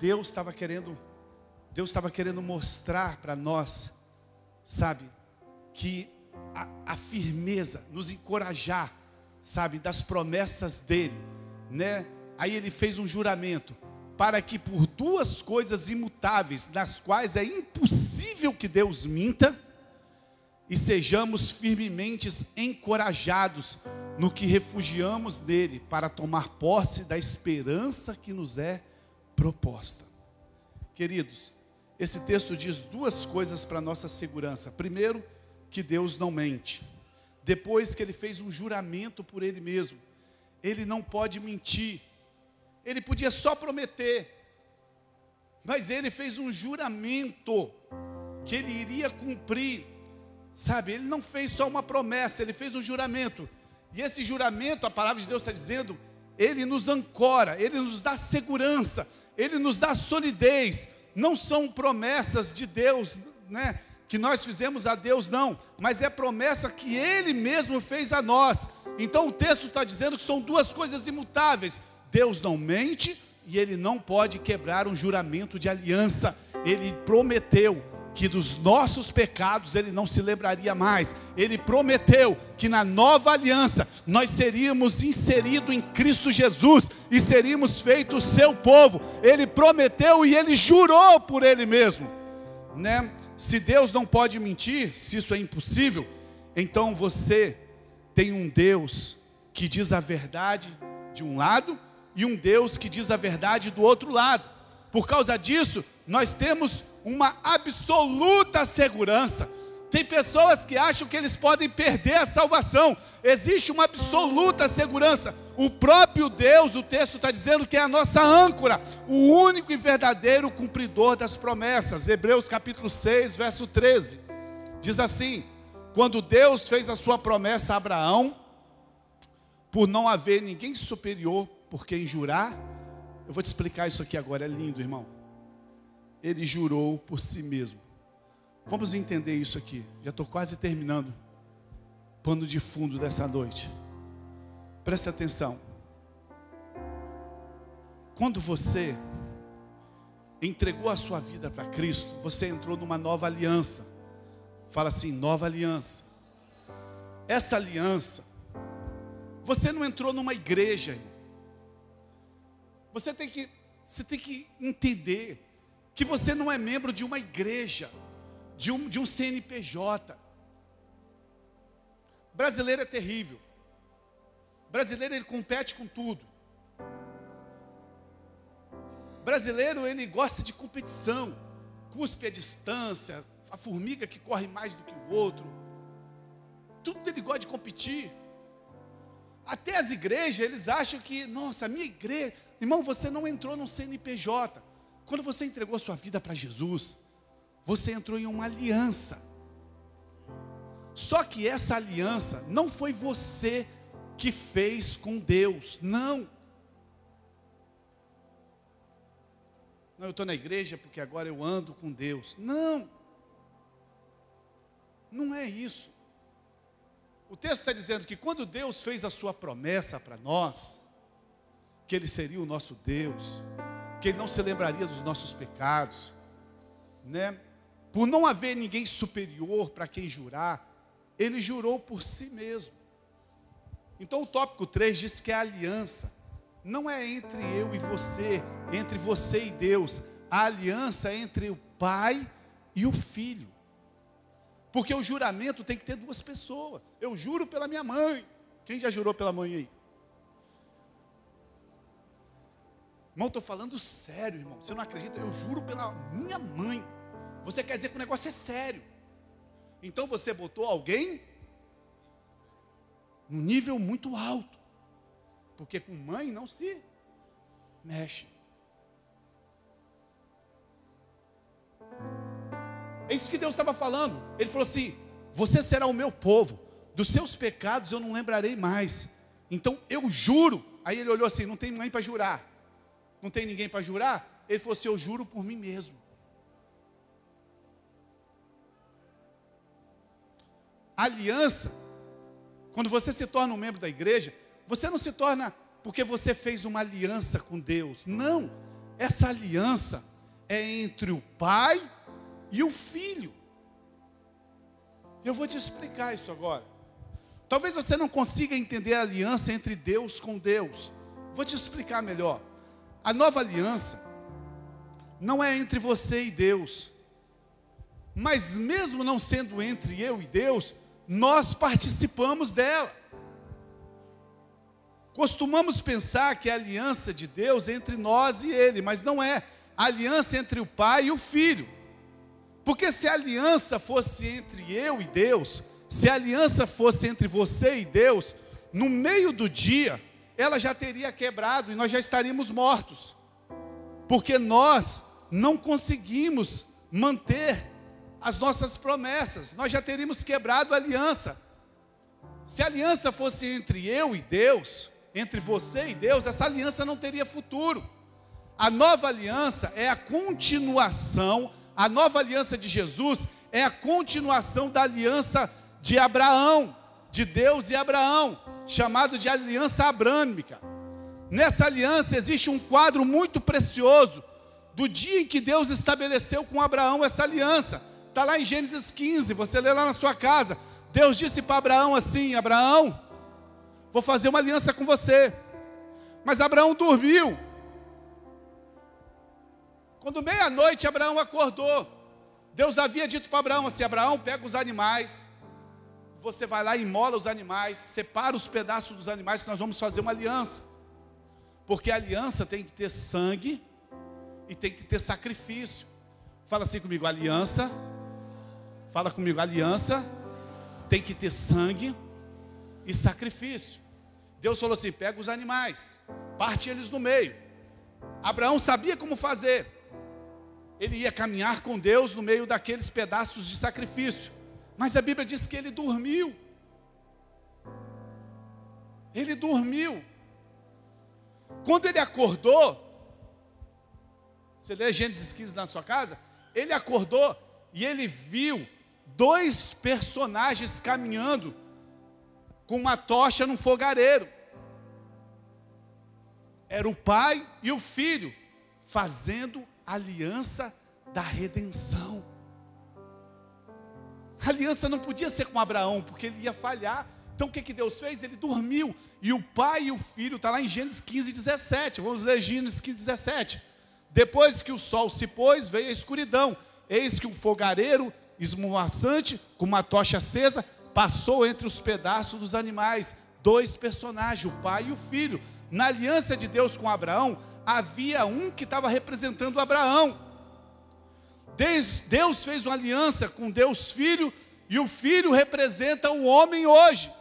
Deus estava querendo mostrar para nós, sabe, que a firmeza, nos encorajar, sabe, das promessas dele, né? Aí ele fez um juramento, para que por duas coisas imutáveis, nas quais é impossível que Deus minta, e sejamos firmemente encorajados no que refugiamos nele, para tomar posse da esperança que nos é proposta. Queridos, esse texto diz duas coisas para nossa segurança. Primeiro, que Deus não mente. Depois que ele fez um juramento por ele mesmo. Ele não pode mentir. Ele podia só prometer, mas ele fez um juramento que ele iria cumprir, sabe? Ele não fez só uma promessa, ele fez um juramento. E esse juramento, a palavra de Deus está dizendo, ele nos ancora, ele nos dá segurança, ele nos dá solidez. Não são promessas de Deus, né, que nós fizemos a Deus, não, mas é promessa que Ele mesmo fez a nós. Então o texto está dizendo que são duas coisas imutáveis. Deus não mente e Ele não pode quebrar um juramento de aliança. Ele prometeu, que dos nossos pecados Ele não se lembraria mais. Ele prometeu que na nova aliança nós seríamos inseridos em Cristo Jesus e seríamos feitos seu povo. Ele prometeu e Ele jurou por Ele mesmo, né? Se Deus não pode mentir, se isso é impossível, então você tem um Deus que diz a verdade de um lado e um Deus que diz a verdade do outro lado. Por causa disso, nós temos uma absoluta segurança. Tem pessoas que acham que eles podem perder a salvação. Existe uma absoluta segurança. O próprio Deus, o texto está dizendo que é a nossa âncora, o único e verdadeiro cumpridor das promessas. Hebreus capítulo 6, verso 13, diz assim: quando Deus fez a sua promessa a Abraão, por não haver ninguém superior por quem jurar, eu vou te explicar isso aqui agora, é lindo, irmão. Ele jurou por si mesmo. Vamos entender isso aqui. Já estou quase terminando. Pano de fundo dessa noite. Presta atenção. Quando você entregou a sua vida para Cristo, você entrou numa nova aliança. Fala assim, nova aliança. Essa aliança, você não entrou numa igreja, irmão. Você tem que entender que você não é membro de uma igreja, de um CNPJ. Brasileiro é terrível. Brasileiro, ele compete com tudo. Brasileiro, ele gosta de competição. Cuspe a distância, a formiga que corre mais do que o outro. Tudo ele gosta de competir. Até as igrejas, eles acham que, nossa, a minha igreja... Irmão, você não entrou num CNPJ. Quando você entregou sua vida para Jesus, você entrou em uma aliança. Só que essa aliança não foi você que fez com Deus, não. Não, eu estou na igreja porque agora eu ando com Deus. Não. Não é isso. O texto está dizendo que quando Deus fez a sua promessa para nós, que Ele seria o nosso Deus, que Ele não se lembraria dos nossos pecados, né? Por não haver ninguém superior para quem jurar, Ele jurou por si mesmo. Então o tópico 3 diz que a aliança não é entre eu e você, entre você e Deus. A aliança é entre o Pai e o Filho. Porque o juramento tem que ter duas pessoas. Eu juro pela minha mãe. Quem já jurou pela mãe aí? Irmão, estou falando sério, irmão. Você não acredita? Eu juro pela minha mãe. Você quer dizer que o negócio é sério. Então você botou alguém num nível muito alto. Porque com mãe não se mexe. É isso que Deus estava falando. Ele falou assim: você será o meu povo, dos seus pecados eu não lembrarei mais. Então eu juro. Aí ele olhou assim: não tem mãe para jurar, não tem ninguém para jurar. Ele falou assim: eu juro por mim mesmo. A aliança, quando você se torna um membro da igreja, você não se torna porque você fez uma aliança com Deus. Não, essa aliança é entre o Pai e o Filho. Eu vou te explicar isso agora. Talvez você não consiga entender a aliança entre Deus com Deus. Vou te explicar melhor. A nova aliança não é entre você e Deus. Mas mesmo não sendo entre eu e Deus, nós participamos dela. Costumamos pensar que a aliança de Deus é entre nós e Ele, mas não é. A aliança é entre o Pai e o Filho. Porque se a aliança fosse entre eu e Deus, se a aliança fosse entre você e Deus, no meio do dia, ela já teria quebrado e nós já estaríamos mortos. Porque nós não conseguimos manter as nossas promessas, nós já teríamos quebrado a aliança. Se a aliança fosse entre eu e Deus, entre você e Deus, essa aliança não teria futuro. A nova aliança é a continuação. A nova aliança de Jesus é a continuação da aliança de Abraão, de Deus e Abraão, chamado de aliança abrâmica. Nessa aliança existe um quadro muito precioso do dia em que Deus estabeleceu com Abraão essa aliança, Está lá em Gênesis 15, você lê lá na sua casa. Deus disse para Abraão assim: Abraão, vou fazer uma aliança com você. Mas Abraão dormiu. Quando meia-noite Abraão acordou, Deus havia dito para Abraão assim: Abraão, pega os animais, você vai lá e imola os animais, separa os pedaços dos animais, que nós vamos fazer uma aliança. Porque a aliança tem que ter sangue e tem que ter sacrifício. Fala assim comigo: aliança. Fala comigo: aliança tem que ter sangue e sacrifício. Deus falou assim: pega os animais, parte eles no meio. Abraão sabia como fazer. Ele ia caminhar com Deus no meio daqueles pedaços de sacrifício. Mas a Bíblia diz que ele dormiu. Ele dormiu. Quando ele acordou, você lê Gênesis 15 na sua casa, ele acordou e ele viu 2 personagens caminhando com uma tocha num fogareiro. Era o pai e o filho fazendo aliança da redenção. A aliança não podia ser com Abraão, porque ele ia falhar. Então o que Deus fez? Ele dormiu. E o pai e o filho, está lá em Gênesis 15, 17. Vamos ler Gênesis 15, 17. Depois que o sol se pôs, veio a escuridão. Eis que um fogareiro esvoaçante, com uma tocha acesa, passou entre os pedaços dos animais. 2 personagens, o pai e o filho. Na aliança de Deus com Abraão, havia um que estava representando Abraão. Deus fez uma aliança com Deus Filho, e o Filho representa o homem hoje.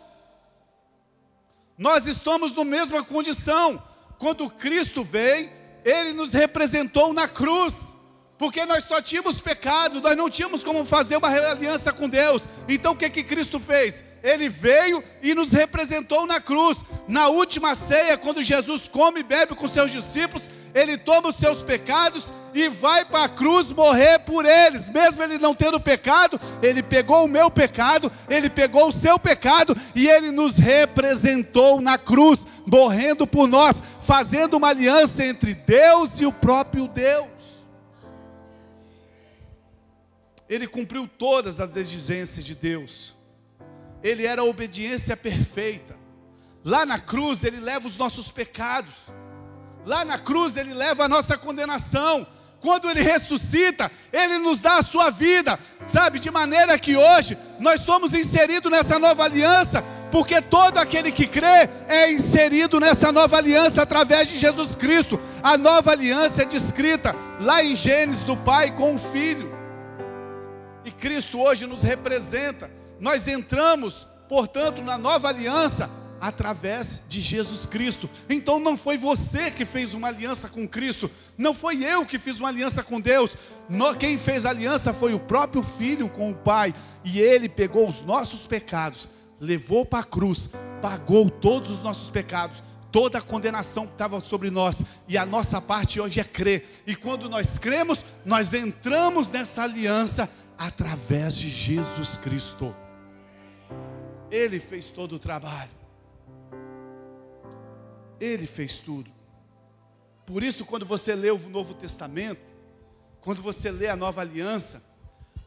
Nós estamos na mesma condição. Quando Cristo veio, Ele nos representou na cruz, porque nós só tínhamos pecado, nós não tínhamos como fazer uma aliança com Deus. Então o que Cristo fez? Ele veio e nos representou na cruz. Na última ceia, quando Jesus come e bebe com seus discípulos, Ele toma os seus pecados e vai para a cruz morrer por eles. Mesmo Ele não tendo pecado, Ele pegou o meu pecado, Ele pegou o seu pecado, e Ele nos representou na cruz, morrendo por nós, fazendo uma aliança entre Deus e o próprio Deus. Ele cumpriu todas as exigências de Deus. Ele era a obediência perfeita. Lá na cruz Ele leva os nossos pecados. Lá na cruz Ele leva a nossa condenação. Quando Ele ressuscita, Ele nos dá a sua vida. Sabe, de maneira que hoje nós somos inseridos nessa nova aliança, porque todo aquele que crê é inserido nessa nova aliança através de Jesus Cristo. A nova aliança é descrita lá em Gênesis do Pai com o Filho. E Cristo hoje nos representa. Nós entramos, portanto, na nova aliança através de Jesus Cristo. Então não foi você que fez uma aliança com Cristo, não foi eu que fiz uma aliança com Deus. Quem fez a aliança foi o próprio Filho com o Pai. E Ele pegou os nossos pecados, levou para a cruz, pagou todos os nossos pecados, toda a condenação que estava sobre nós. E a nossa parte hoje é crer. E quando nós cremos, nós entramos nessa aliança através de Jesus Cristo. Ele fez todo o trabalho. Ele fez tudo. Por isso, quando você lê o Novo Testamento, quando você lê a Nova Aliança,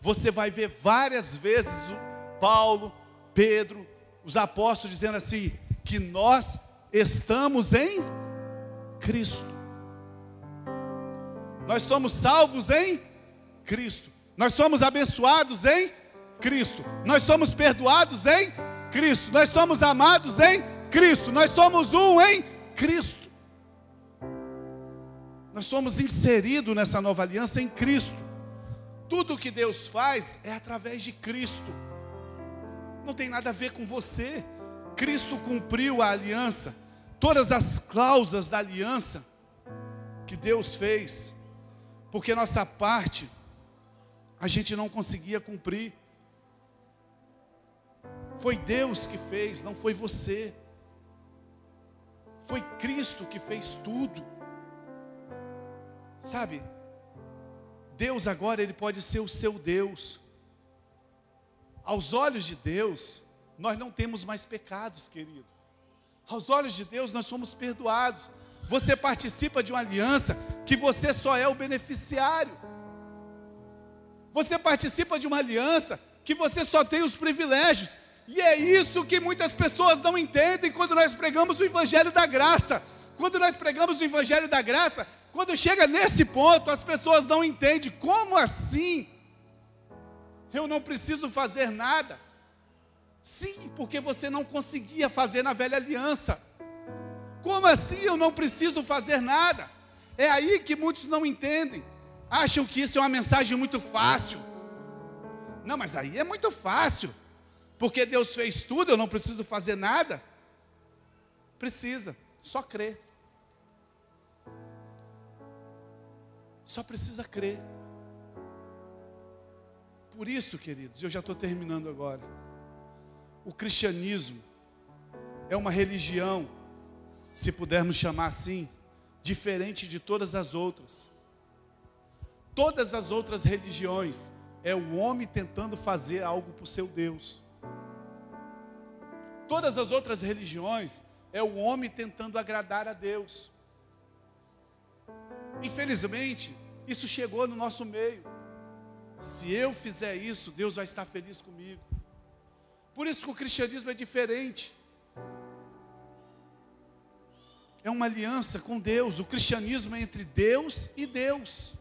você vai ver várias vezes Paulo, Pedro, os apóstolos dizendo assim, que nós estamos em Cristo. Nós somos salvos em Cristo. Nós somos abençoados em Cristo. Nós somos perdoados em Cristo. Nós somos amados em Cristo. Nós somos um em Cristo. Nós somos inseridos nessa nova aliança em Cristo. Tudo o que Deus faz é através de Cristo. Não tem nada a ver com você. Cristo cumpriu a aliança. Todas as cláusulas da aliança que Deus fez. Porque nossa parte a gente não conseguia cumprir. Foi Deus que fez, não foi você. Foi Cristo que fez tudo. Sabe, Deus agora, Ele pode ser o seu Deus. Aos olhos de Deus, nós não temos mais pecados, querido. Aos olhos de Deus, nós somos perdoados. Você participa de uma aliança que você só é o beneficiário. Você participa de uma aliança que você só tem os privilégios. E é isso que muitas pessoas não entendem quando nós pregamos o Evangelho da Graça. Quando nós pregamos o Evangelho da Graça, quando chega nesse ponto, as pessoas não entendem. Como assim? Eu não preciso fazer nada. Sim, porque você não conseguia fazer na velha aliança. Como assim eu não preciso fazer nada? É aí que muitos não entendem. Acham que isso é uma mensagem muito fácil. Não, mas aí é muito fácil. Porque Deus fez tudo, eu não preciso fazer nada. Precisa, só crer. Só precisa crer. Por isso, queridos, eu já estou terminando agora. O cristianismo é uma religião, se pudermos chamar assim, diferente de todas as outras. Todas as outras religiões é o homem tentando fazer algo para o seu Deus. Todas as outras religiões é o homem tentando agradar a Deus. Infelizmente, isso chegou no nosso meio. Se eu fizer isso, Deus vai estar feliz comigo. Por isso que o cristianismo é diferente. É uma aliança com Deus. O cristianismo é entre Deus e Deus.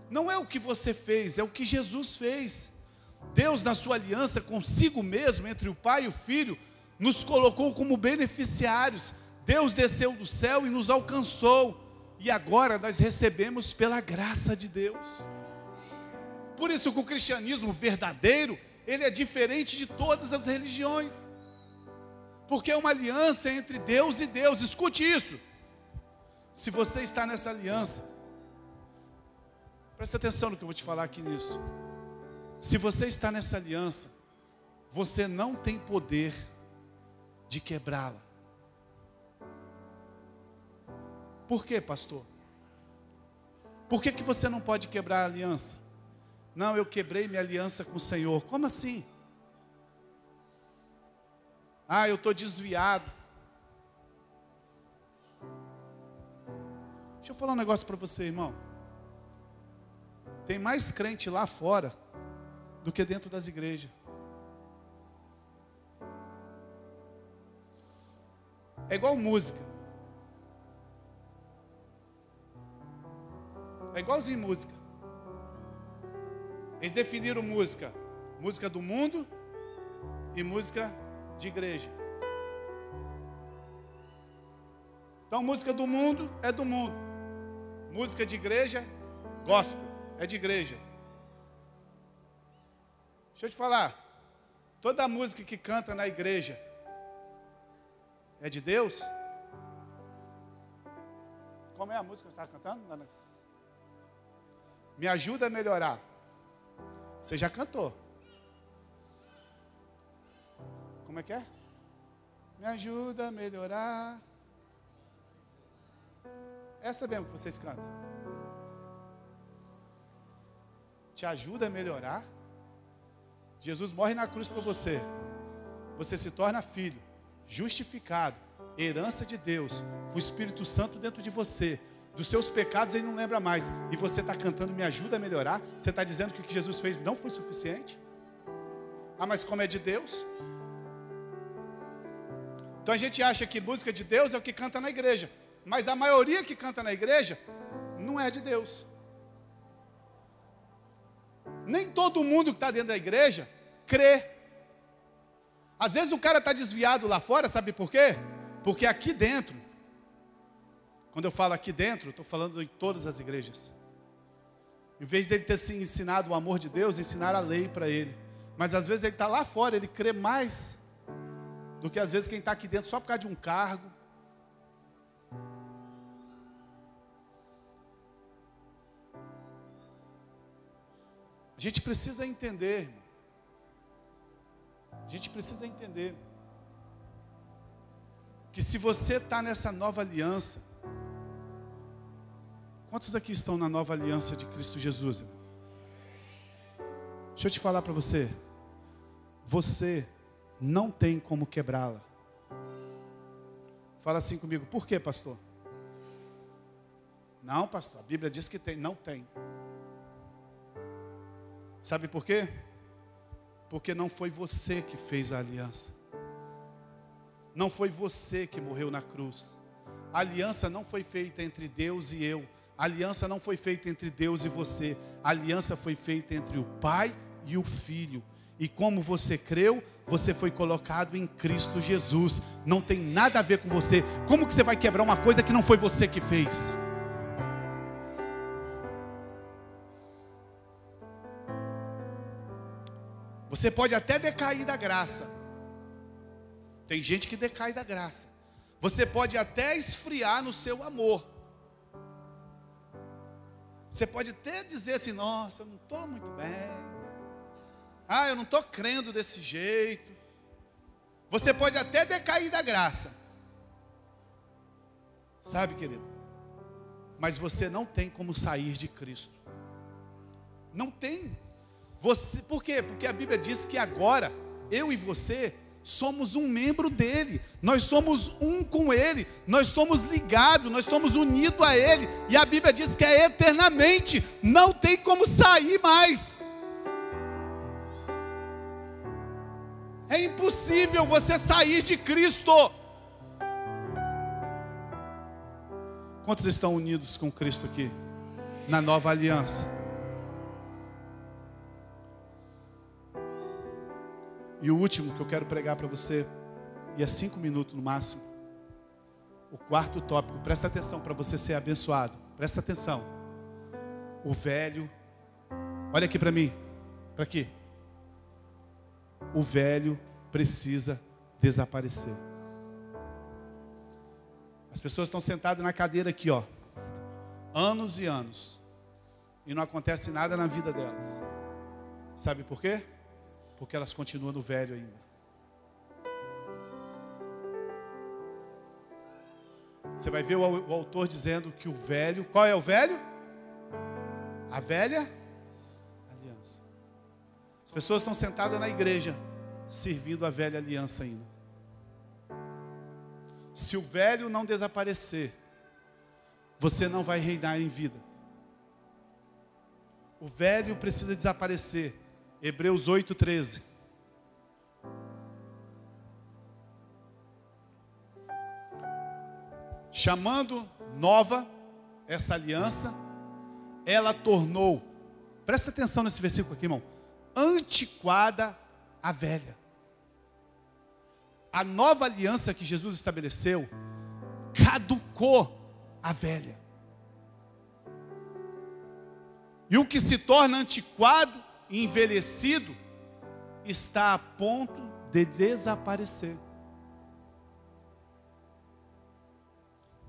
Não é o que você fez, é o que Jesus fez. Deus, na sua aliança consigo mesmo, entre o Pai e o Filho, nos colocou como beneficiários. Deus desceu do céu e nos alcançou. E agora nós recebemos pela graça de Deus. Por isso que o cristianismo verdadeiro, ele é diferente de todas as religiões. Porque é uma aliança entre Deus e Deus. Escute isso. Se você está nessa aliança, presta atenção no que eu vou te falar aqui nisso. Se você está nessa aliança, você não tem poder de quebrá-la. Por quê, pastor? Por que você não pode quebrar a aliança? Não, eu quebrei minha aliança com o Senhor. Como assim? Ah, eu estou desviado. Deixa eu falar um negócio para você, irmão. Tem mais crente lá fora do que dentro das igrejas. É igual música. É igualzinho música. Eles definiram música. Música do mundo e música de igreja. Então, música do mundo é do mundo. Música de igreja, gospel, é de igreja. Deixa eu te falar. Toda música que canta na igreja é de Deus? Como é a música que você está cantando? Me ajuda a melhorar. Você já cantou. Como é que é? Me ajuda a melhorar. Essa mesmo que vocês cantam. Te ajuda a melhorar. Jesus morre na cruz por você. Você se torna filho, justificado, herança de Deus, com o Espírito Santo dentro de você. Dos seus pecados ele não lembra mais. E você está cantando, me ajuda a melhorar. Você está dizendo que o que Jesus fez não foi suficiente? Ah, mas como é de Deus? Então a gente acha que música de Deus é o que canta na igreja. Mas a maioria que canta na igreja não é de Deus. Nem todo mundo que está dentro da igreja crê. Às vezes o cara está desviado lá fora, sabe por quê? Porque aqui dentro, quando eu falo aqui dentro, estou falando em todas as igrejas. Em vez dele ter se ensinado o amor de Deus, ensinar a lei para ele. Mas às vezes ele está lá fora, ele crê mais do que às vezes quem está aqui dentro só por causa de um cargo. A gente precisa entender, irmão. A gente precisa entender que se você está nessa nova aliança, quantos aqui estão na nova aliança de Cristo Jesus, irmão? Deixa eu te falar para você. Você não tem como quebrá-la. Fala assim comigo, por quê, pastor? Não, pastor, a Bíblia diz que tem. Não tem. Sabe por quê? Porque não foi você que fez a aliança. Não foi você que morreu na cruz. A aliança não foi feita entre Deus e eu. A aliança não foi feita entre Deus e você. A aliança foi feita entre o Pai e o Filho. E como você creu, você foi colocado em Cristo Jesus. Não tem nada a ver com você. Como que você vai quebrar uma coisa que não foi você que fez? Você pode até decair da graça. Tem gente que decai da graça. Você pode até esfriar no seu amor. Você pode até dizer assim: nossa, eu não estou muito bem. Eu não estou crendo desse jeito. Você pode até decair da graça. Sabe, querido? Mas você não tem como sair de Cristo. Não tem. Por quê? Porque a Bíblia diz que agora, eu e você, somos um membro dele. Nós somos um com ele. Nós estamos ligados, nós estamos unidos a ele. E a Bíblia diz que é eternamente. Não tem como sair mais. É impossível você sair de Cristo. Quantos estão unidos com Cristo aqui? Na nova aliança. E o último que eu quero pregar para você, e é 5 minutos no máximo. O quarto tópico, presta atenção para você ser abençoado. Presta atenção. O velho, olha aqui para mim, para aqui. O velho precisa desaparecer. As pessoas estão sentadas na cadeira aqui, ó, anos e anos, e não acontece nada na vida delas. Sabe por quê? Porque elas continuam no velho ainda. Você vai ver o autor dizendo que o velho, qual é o velho? A velha aliança. As pessoas estão sentadas na igreja, servindo a velha aliança ainda. Se o velho não desaparecer, você não vai reinar em vida. O velho precisa desaparecer. Hebreus 8:13. Chamando nova essa aliança, ela tornou, presta atenção nesse versículo aqui, irmão, antiquada a velha. A nova aliança que Jesus estabeleceu caducou a velha. E o que se torna antiquado e envelhecido está a ponto de desaparecer.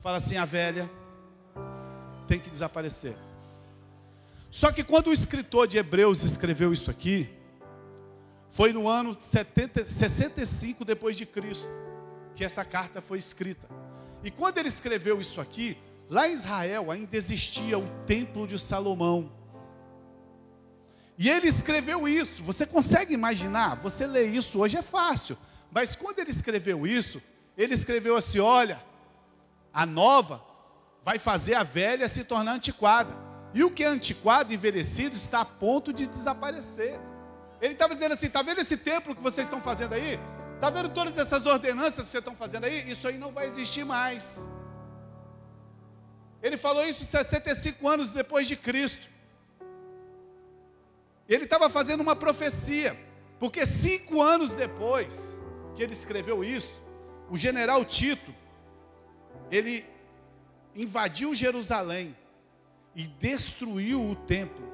Fala assim: a velha tem que desaparecer. Só que quando o escritor de Hebreus escreveu isso aqui, foi no ano 65 depois de Cristo que essa carta foi escrita. E quando ele escreveu isso aqui, lá em Israel ainda existia o templo de Salomão. E ele escreveu isso. Você consegue imaginar? Você lê isso hoje é fácil. Mas quando ele escreveu isso, ele escreveu assim: olha, a nova vai fazer a velha se tornar antiquada. E o que é antiquado, envelhecido, está a ponto de desaparecer. Ele estava dizendo assim: está vendo esse templo que vocês estão fazendo aí? Está vendo todas essas ordenanças que vocês estão fazendo aí? Isso aí não vai existir mais. Ele falou isso 65 anos depois de Cristo. Ele estava fazendo uma profecia, porque 5 anos depois que ele escreveu isso, o general Tito, ele invadiu Jerusalém e destruiu o templo.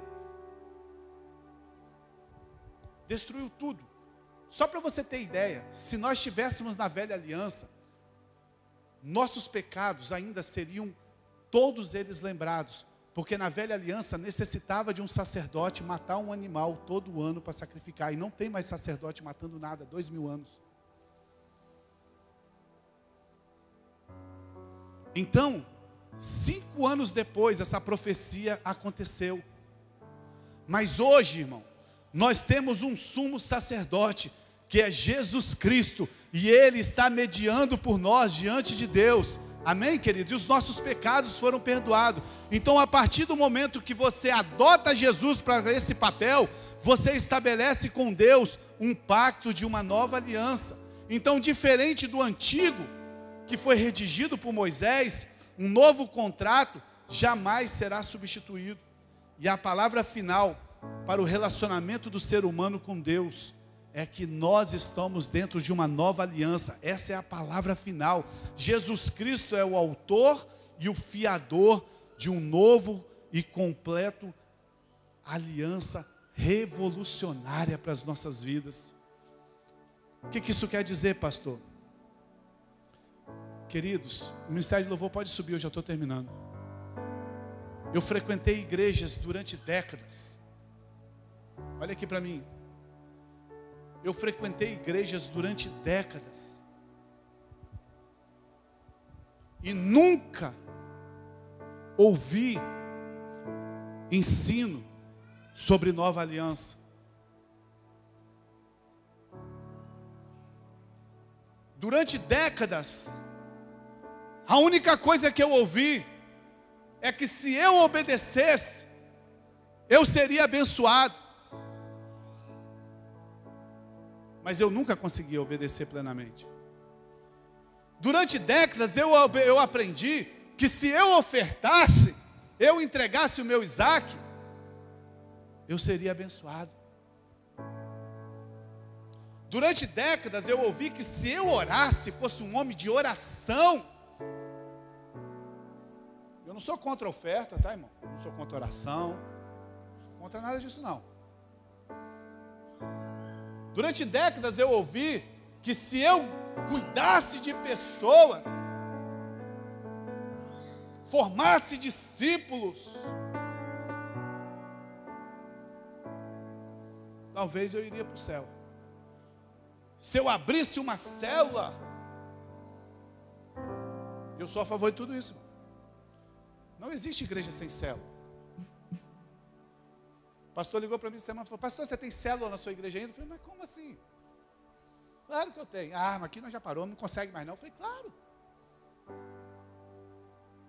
Destruiu tudo. Só para você ter ideia, se nós estivéssemos na velha aliança, nossos pecados ainda seriam todos eles lembrados. Porque na velha aliança necessitava de um sacerdote matar um animal todo ano para sacrificar. E não tem mais sacerdote matando nada, 2000 anos. Então, 5 anos depois, essa profecia aconteceu. Mas hoje, irmão, nós temos um sumo sacerdote, que é Jesus Cristo. E Ele está mediando por nós diante de Deus. Amém, queridos? E os nossos pecados foram perdoados. Então, a partir do momento que você adota Jesus para esse papel, você estabelece com Deus um pacto de uma nova aliança. Então, diferente do antigo, que foi redigido por Moisés, um novo contrato jamais será substituído. E a palavra final para o relacionamento do ser humano com Deus é que nós estamos dentro de uma nova aliança. Essa é a palavra final. Jesus Cristo é o autor e o fiador de um novo e completo aliança revolucionária para as nossas vidas. O que isso quer dizer, pastor? Queridos, o Ministério de Louvor pode subir, eu já estou terminando. Eu frequentei igrejas durante décadas. Olha aqui para mim. Eu frequentei igrejas durante décadas. E nunca ouvi ensino sobre nova aliança. Durante décadas, a única coisa que eu ouvi é que se eu obedecesse, eu seria abençoado. Mas eu nunca conseguia obedecer plenamente. Durante décadas eu aprendi que se eu ofertasse, eu entregasse o meu Isaac, eu seria abençoado. Durante décadas eu ouvi que se eu orasse, fosse um homem de oração. Eu não sou contra a oferta, tá, irmão? Eu não sou contra a oração, não sou contra nada disso, não. Durante décadas eu ouvi que se eu cuidasse de pessoas, formasse discípulos, talvez eu iria para o céu. Se eu abrisse uma célula, eu sou a favor de tudo isso. Não existe igreja sem célula. O pastor ligou para mim essa semana e falou: pastor, você tem célula na sua igreja ainda? Eu falei: mas como assim? Claro que eu tenho. Ah, mas aqui nós já parou, não consegue mais não. Eu falei: claro.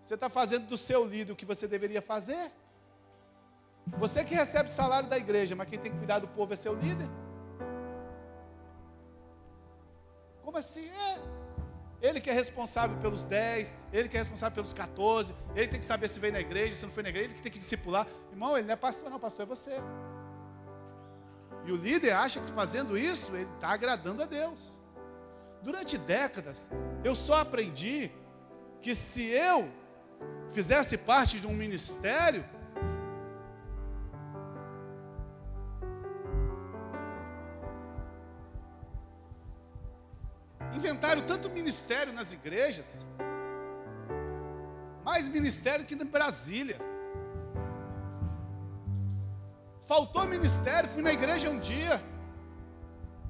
Você está fazendo do seu líder o que você deveria fazer? Você que recebe salário da igreja, mas quem tem que cuidar do povo é seu líder? Como assim? Ele que é responsável pelos 10, ele que é responsável pelos 14, ele tem que saber se veio na igreja, se não foi na igreja, ele que tem que discipular. Irmão, ele não é pastor não, pastor é você. E o líder acha que fazendo isso, ele está agradando a Deus. Durante décadas, eu só aprendi que se eu fizesse parte de um ministério, inventaram tanto ministério nas igrejas, mais ministério que em Brasília. Faltou ministério, fui na igreja um dia,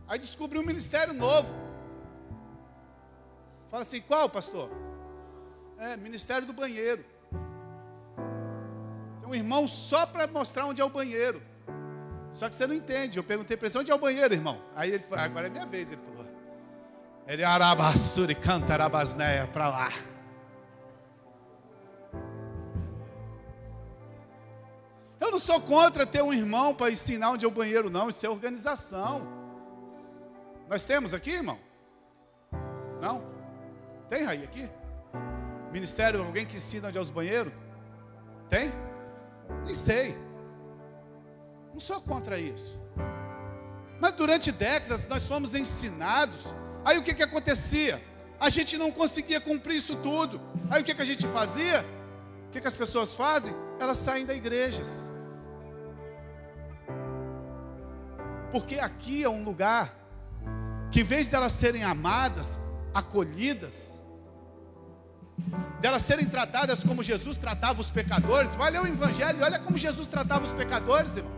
aí descobri um ministério novo. Fala assim: qual, pastor? Ministério do banheiro. Tem um irmão só para mostrar onde é o banheiro. Só que você não entende. Eu perguntei para ele: onde é o banheiro, irmão? Aí ele falou: agora é minha vez. Ele falou: ele arabassuri canta arabasneia para lá. Eu não sou contra ter um irmão para ensinar onde é o banheiro, não. Isso é organização. Nós temos aqui, irmão? Não? Tem aí aqui? Ministério, alguém que ensina onde é os banheiros? Tem? Nem sei. Não sou contra isso. Mas durante décadas nós fomos ensinados. Aí o que acontecia? A gente não conseguia cumprir isso tudo. Aí o que a gente fazia? O que as pessoas fazem? Elas saem da igrejas. Porque aqui é um lugar que, em vez de elas serem amadas, acolhidas, delas serem tratadas como Jesus tratava os pecadores, vai ler o Evangelho e olha como Jesus tratava os pecadores, irmão.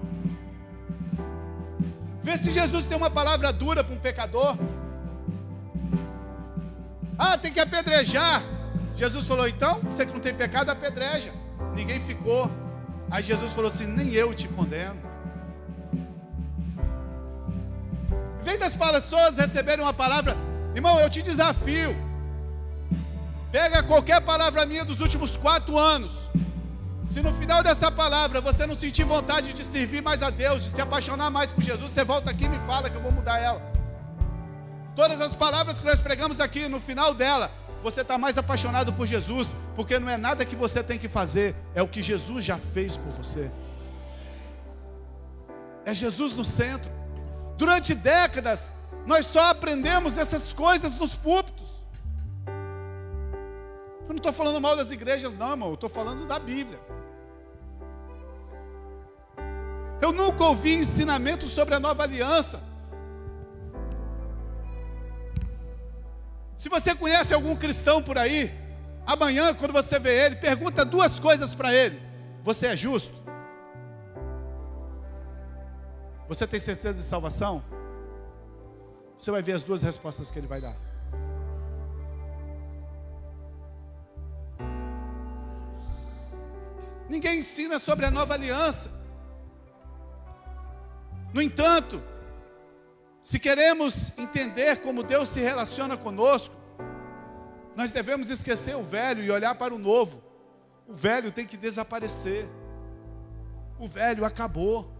Vê se Jesus tem uma palavra dura para um pecador. Ah, tem que apedrejar. Jesus falou: então, você que não tem pecado, apedreja. Ninguém ficou. Aí Jesus falou assim: nem eu te condeno. Vem das pessoas receberem uma palavra: irmão, eu te desafio. Pega qualquer palavra minha dos últimos 4 anos. Se no final dessa palavra você não sentir vontade de servir mais a Deus, de se apaixonar mais por Jesus, você volta aqui e me fala que eu vou mudar ela. Todas as palavras que nós pregamos aqui, no final dela, você está mais apaixonado por Jesus, porque não é nada que você tem que fazer, é o que Jesus já fez por você. É Jesus no centro. Durante décadas, nós só aprendemos essas coisas nos púlpitos. Eu não estou falando mal das igrejas não, irmão, eu estou falando da Bíblia. Eu nunca ouvi ensinamento sobre a nova aliança. Se você conhece algum cristão por aí, amanhã, quando você vê ele, pergunta 2 coisas para ele. Você é justo? Você tem certeza de salvação? Você vai ver as 2 respostas que ele vai dar. Ninguém ensina sobre a nova aliança. No entanto, se queremos entender como Deus se relaciona conosco, nós devemos esquecer o velho e olhar para o novo. O velho tem que desaparecer. O velho acabou.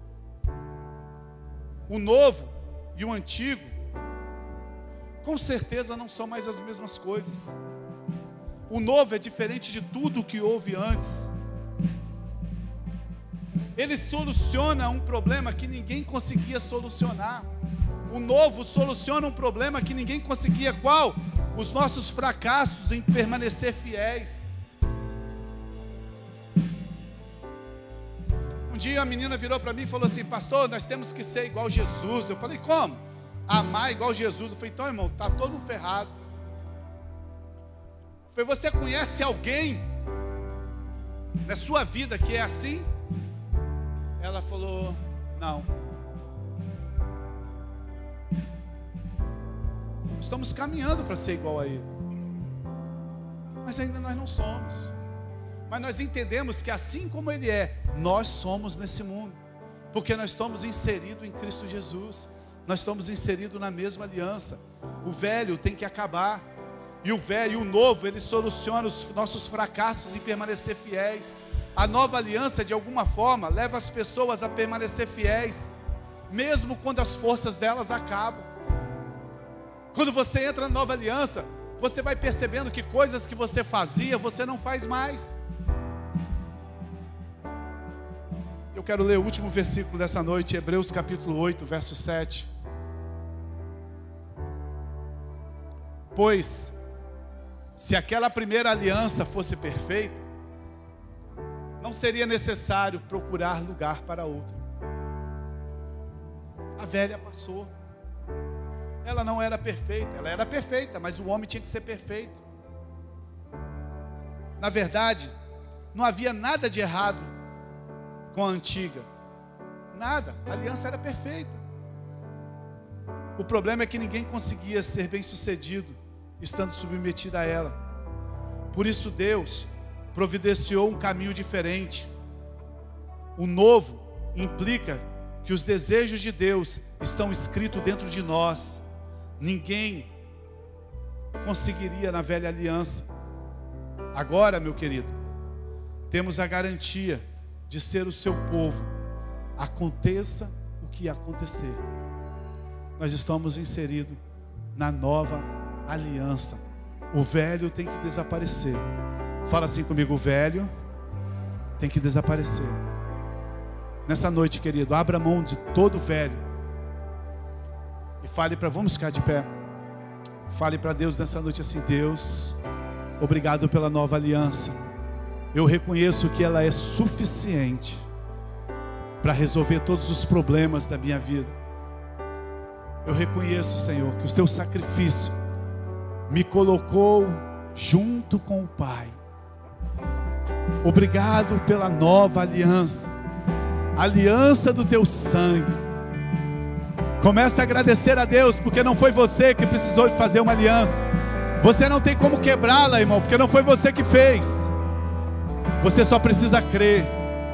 O novo e o antigo, com certeza não são mais as mesmas coisas. O novo é diferente de tudo o que houve antes. Ele soluciona um problema que ninguém conseguia solucionar. O novo soluciona um problema que ninguém conseguia. Qual? Os nossos fracassos em permanecer fiéis. Um dia a menina virou para mim e falou assim: pastor, nós temos que ser igual Jesus. Eu falei: como? Amar igual Jesus. Eu falei: então, irmão, está todo ferrado. Eu falei: você conhece alguém na sua vida que é assim? Ela falou: não. Estamos caminhando para ser igual a Ele, mas ainda nós não somos. Mas nós entendemos que assim como Ele é, nós somos nesse mundo, porque nós estamos inseridos em Cristo Jesus. Nós estamos inseridos na mesma aliança. O velho tem que acabar, e o velho e o novo, ele soluciona os nossos fracassos em permanecer fiéis. A nova aliança, de alguma forma, leva as pessoas a permanecer fiéis, mesmo quando as forças delas acabam. Quando você entra na nova aliança, você vai percebendo que coisas que você fazia, você não faz mais. Eu quero ler o último versículo dessa noite, Hebreus capítulo 8, verso 7. Pois, se aquela primeira aliança fosse perfeita, não seria necessário procurar lugar para outra. A velha passou. Ela não era perfeita, ela era perfeita, mas o homem tinha que ser perfeito. Na verdade, não havia nada de errado com a antiga. Nada, a aliança era perfeita. O problema é que ninguém conseguia ser bem sucedido estando submetido a ela. Por isso Deus providenciou um caminho diferente. O novo implica que os desejos de Deus estão escritos dentro de nós. Ninguém conseguiria na velha aliança. Agora, meu querido, temos a garantia de ser o seu povo, aconteça o que acontecer. Nós estamos inseridos na nova aliança. O velho tem que desaparecer. Fala assim comigo: o velho tem que desaparecer. Nessa noite, querido, abra mão de todo velho e fale para, vamos ficar de pé. Fale para Deus nessa noite assim: Deus, obrigado pela nova aliança. Eu reconheço que ela é suficiente para resolver todos os problemas da minha vida. Eu reconheço, Senhor, que o teu sacrifício me colocou junto com o Pai. Obrigado pela nova aliança, aliança do teu sangue. Comece a agradecer a Deus, porque não foi você que precisou de fazer uma aliança. Você não tem como quebrá-la, irmão, porque não foi você que fez. Você só precisa crer,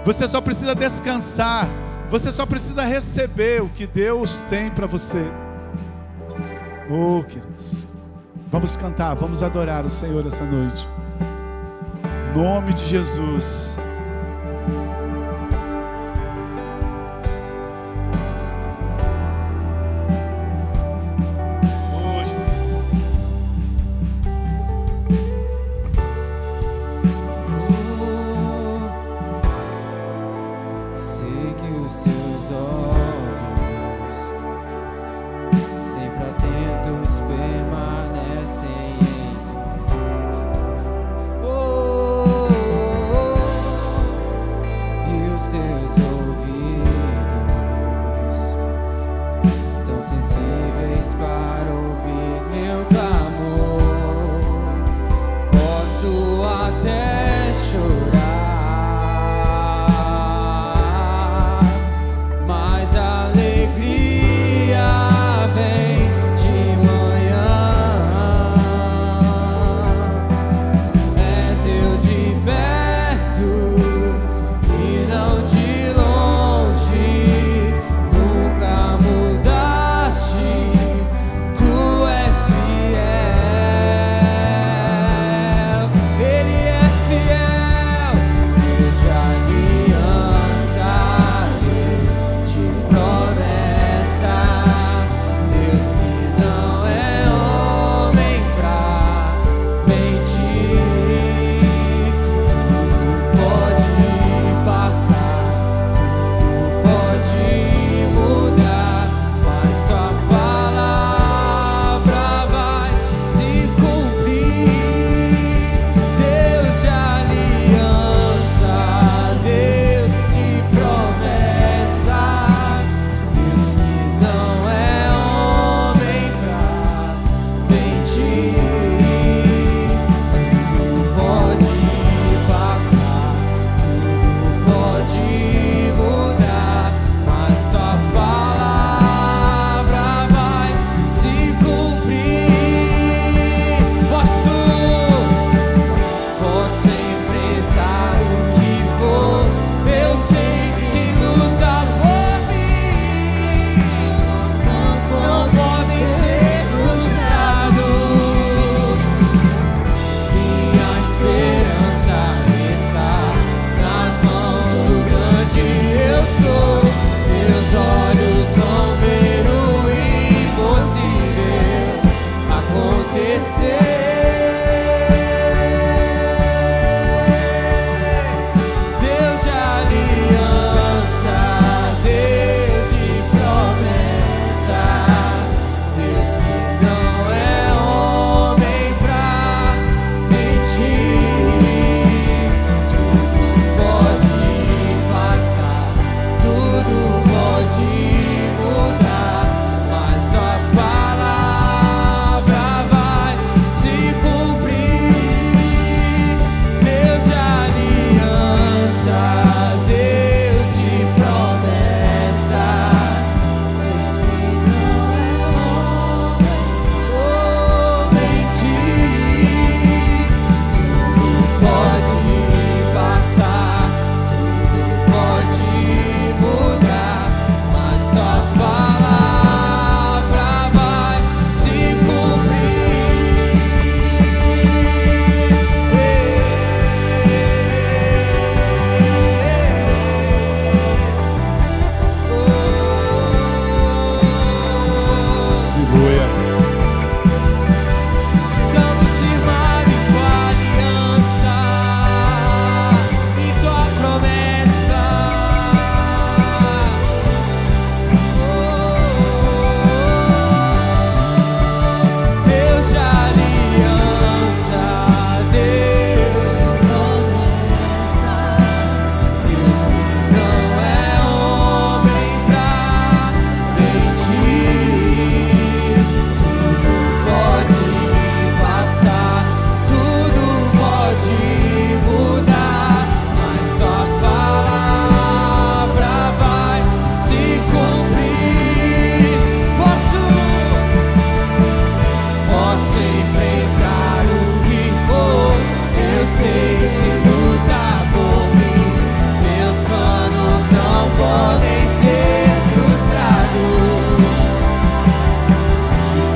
você só precisa descansar, você só precisa receber o que Deus tem para você. Oh, queridos, Vamos cantar, vamos adorar o Senhor essa noite. Em nome de Jesus.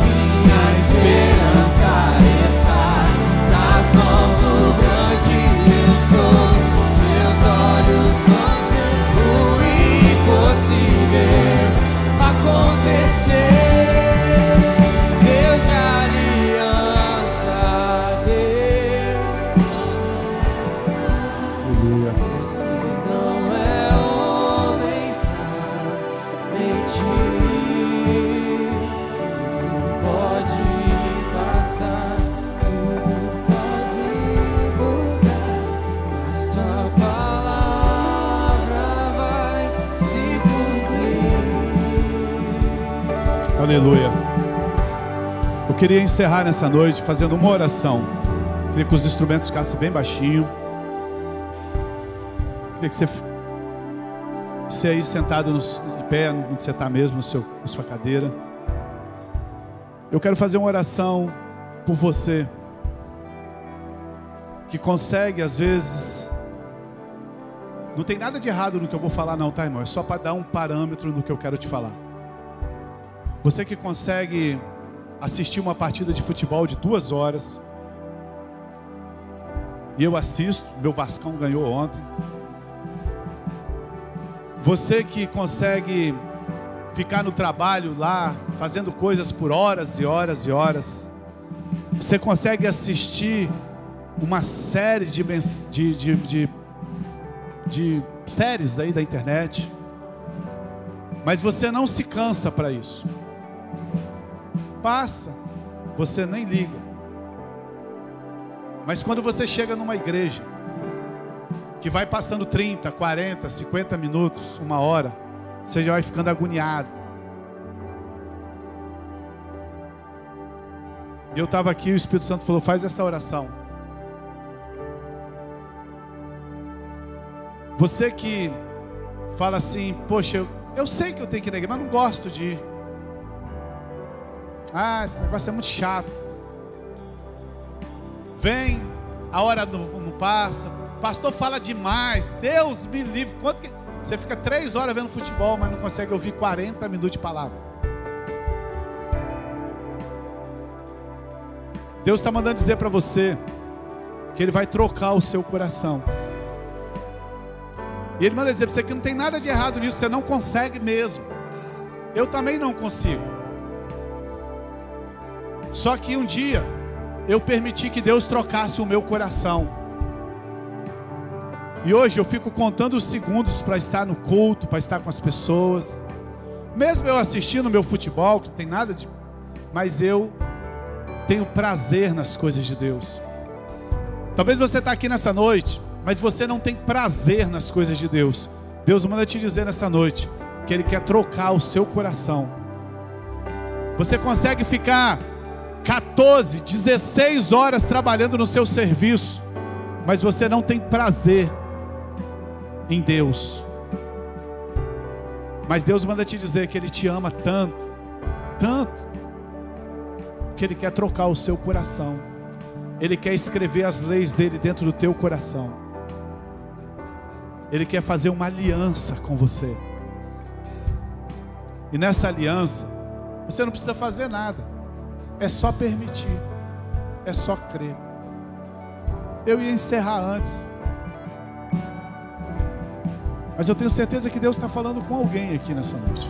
Minha esperança Aleluia. Eu queria encerrar nessa noite fazendo uma oração. Queria que os instrumentos ficassem bem baixinho. Queria que você aí sentado de pé, onde você está mesmo, na sua cadeira. Eu quero fazer uma oração por você que consegue, às vezes, não tem nada de errado no que eu vou falar não, tá, irmão? É só para dar um parâmetro no que eu quero te falar. Você que consegue assistir uma partida de futebol de 2 horas, e eu assisto, meu Vascão ganhou ontem. Você que consegue ficar no trabalho lá, fazendo coisas por horas e horas e horas. Você consegue assistir uma série de séries aí da internet, mas você não se cansa para isso. Passa, você nem liga. Mas quando você chega numa igreja que vai passando 30, 40, 50 minutos, 1 hora, você já vai ficando agoniado. E eu estava aqui, o Espírito Santo falou: faz essa oração. Você que fala assim: poxa, eu sei que eu tenho que ir na igreja, mas não gosto de ir. Ah, esse negócio é muito chato. Vem, a hora não passa, o pastor fala demais, Deus me livre. Quanto que... Você fica 3 horas vendo futebol, mas não consegue ouvir 40 minutos de palavra. Deus está mandando dizer para você que Ele vai trocar o seu coração. E Ele manda dizer para você que não tem nada de errado nisso, você não consegue mesmo. Eu também não consigo. Só que um dia eu permiti que Deus trocasse o meu coração. E hoje eu fico contando os segundos para estar no culto, para estar com as pessoas. Mesmo eu assistindo meu futebol, que não tem nada de... Mas eu tenho prazer nas coisas de Deus. Talvez você está aqui nessa noite, mas você não tem prazer nas coisas de Deus. Deus manda te dizer nessa noite que Ele quer trocar o seu coração. Você consegue ficar 14, 16 horas trabalhando no seu serviço, mas você não tem prazer em Deus. Mas Deus manda te dizer que Ele te ama tanto, tanto, que Ele quer trocar o seu coração. Ele quer escrever as leis dEle dentro do teu coração. Ele quer fazer uma aliança com você. E nessa aliança, você não precisa fazer nada. É só permitir. É só crer. Eu ia encerrar antes, mas eu tenho certeza que Deus está falando com alguém aqui nessa noite.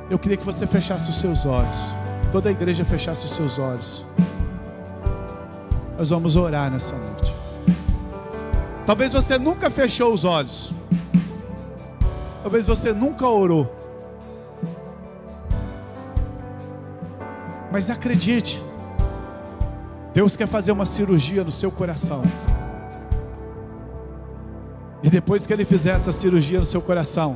Eu queria que você fechasse os seus olhos. Toda a igreja fechasse os seus olhos. Nós vamos orar nessa noite. Talvez você nunca fechou os olhos. Talvez você nunca orou. Mas acredite, Deus quer fazer uma cirurgia no seu coração. E depois que Ele fizer essa cirurgia no seu coração,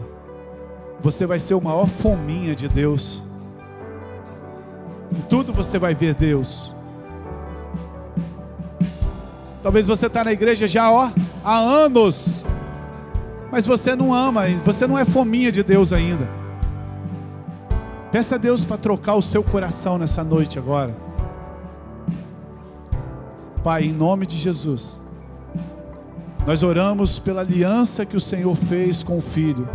você vai ser o maior fominha de Deus. Em tudo você vai ver Deus. Talvez você está na igreja já há anos, mas você não ama, você não é fominha de Deus ainda. Peça a Deus para trocar o seu coração nessa noite agora. Pai, em nome de Jesus, nós oramos pela aliança que o Senhor fez com o Filho.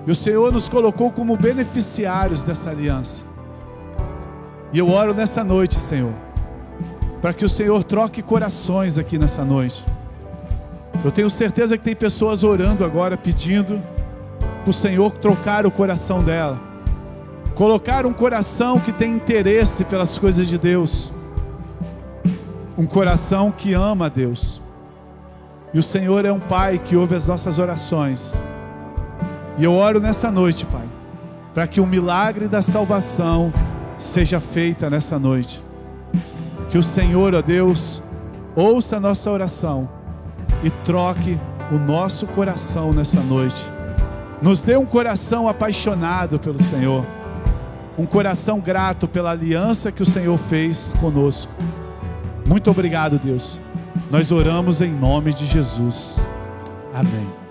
E o Senhor nos colocou como beneficiários dessa aliança. E eu oro nessa noite, Senhor, para que o Senhor troque corações aqui nessa noite. Eu tenho certeza que tem pessoas orando agora, pedindo para o Senhor trocar o coração dela. Colocar um coração que tem interesse pelas coisas de Deus. Um coração que ama a Deus. E o Senhor é um Pai que ouve as nossas orações. E eu oro nessa noite, Pai, para que o milagre da salvação seja feita nessa noite. Que o Senhor, ó Deus, ouça a nossa oração e troque o nosso coração nessa noite. Nos dê um coração apaixonado pelo Senhor, um coração grato pela aliança que o Senhor fez conosco. Muito obrigado, Deus. Nós oramos em nome de Jesus. Amém.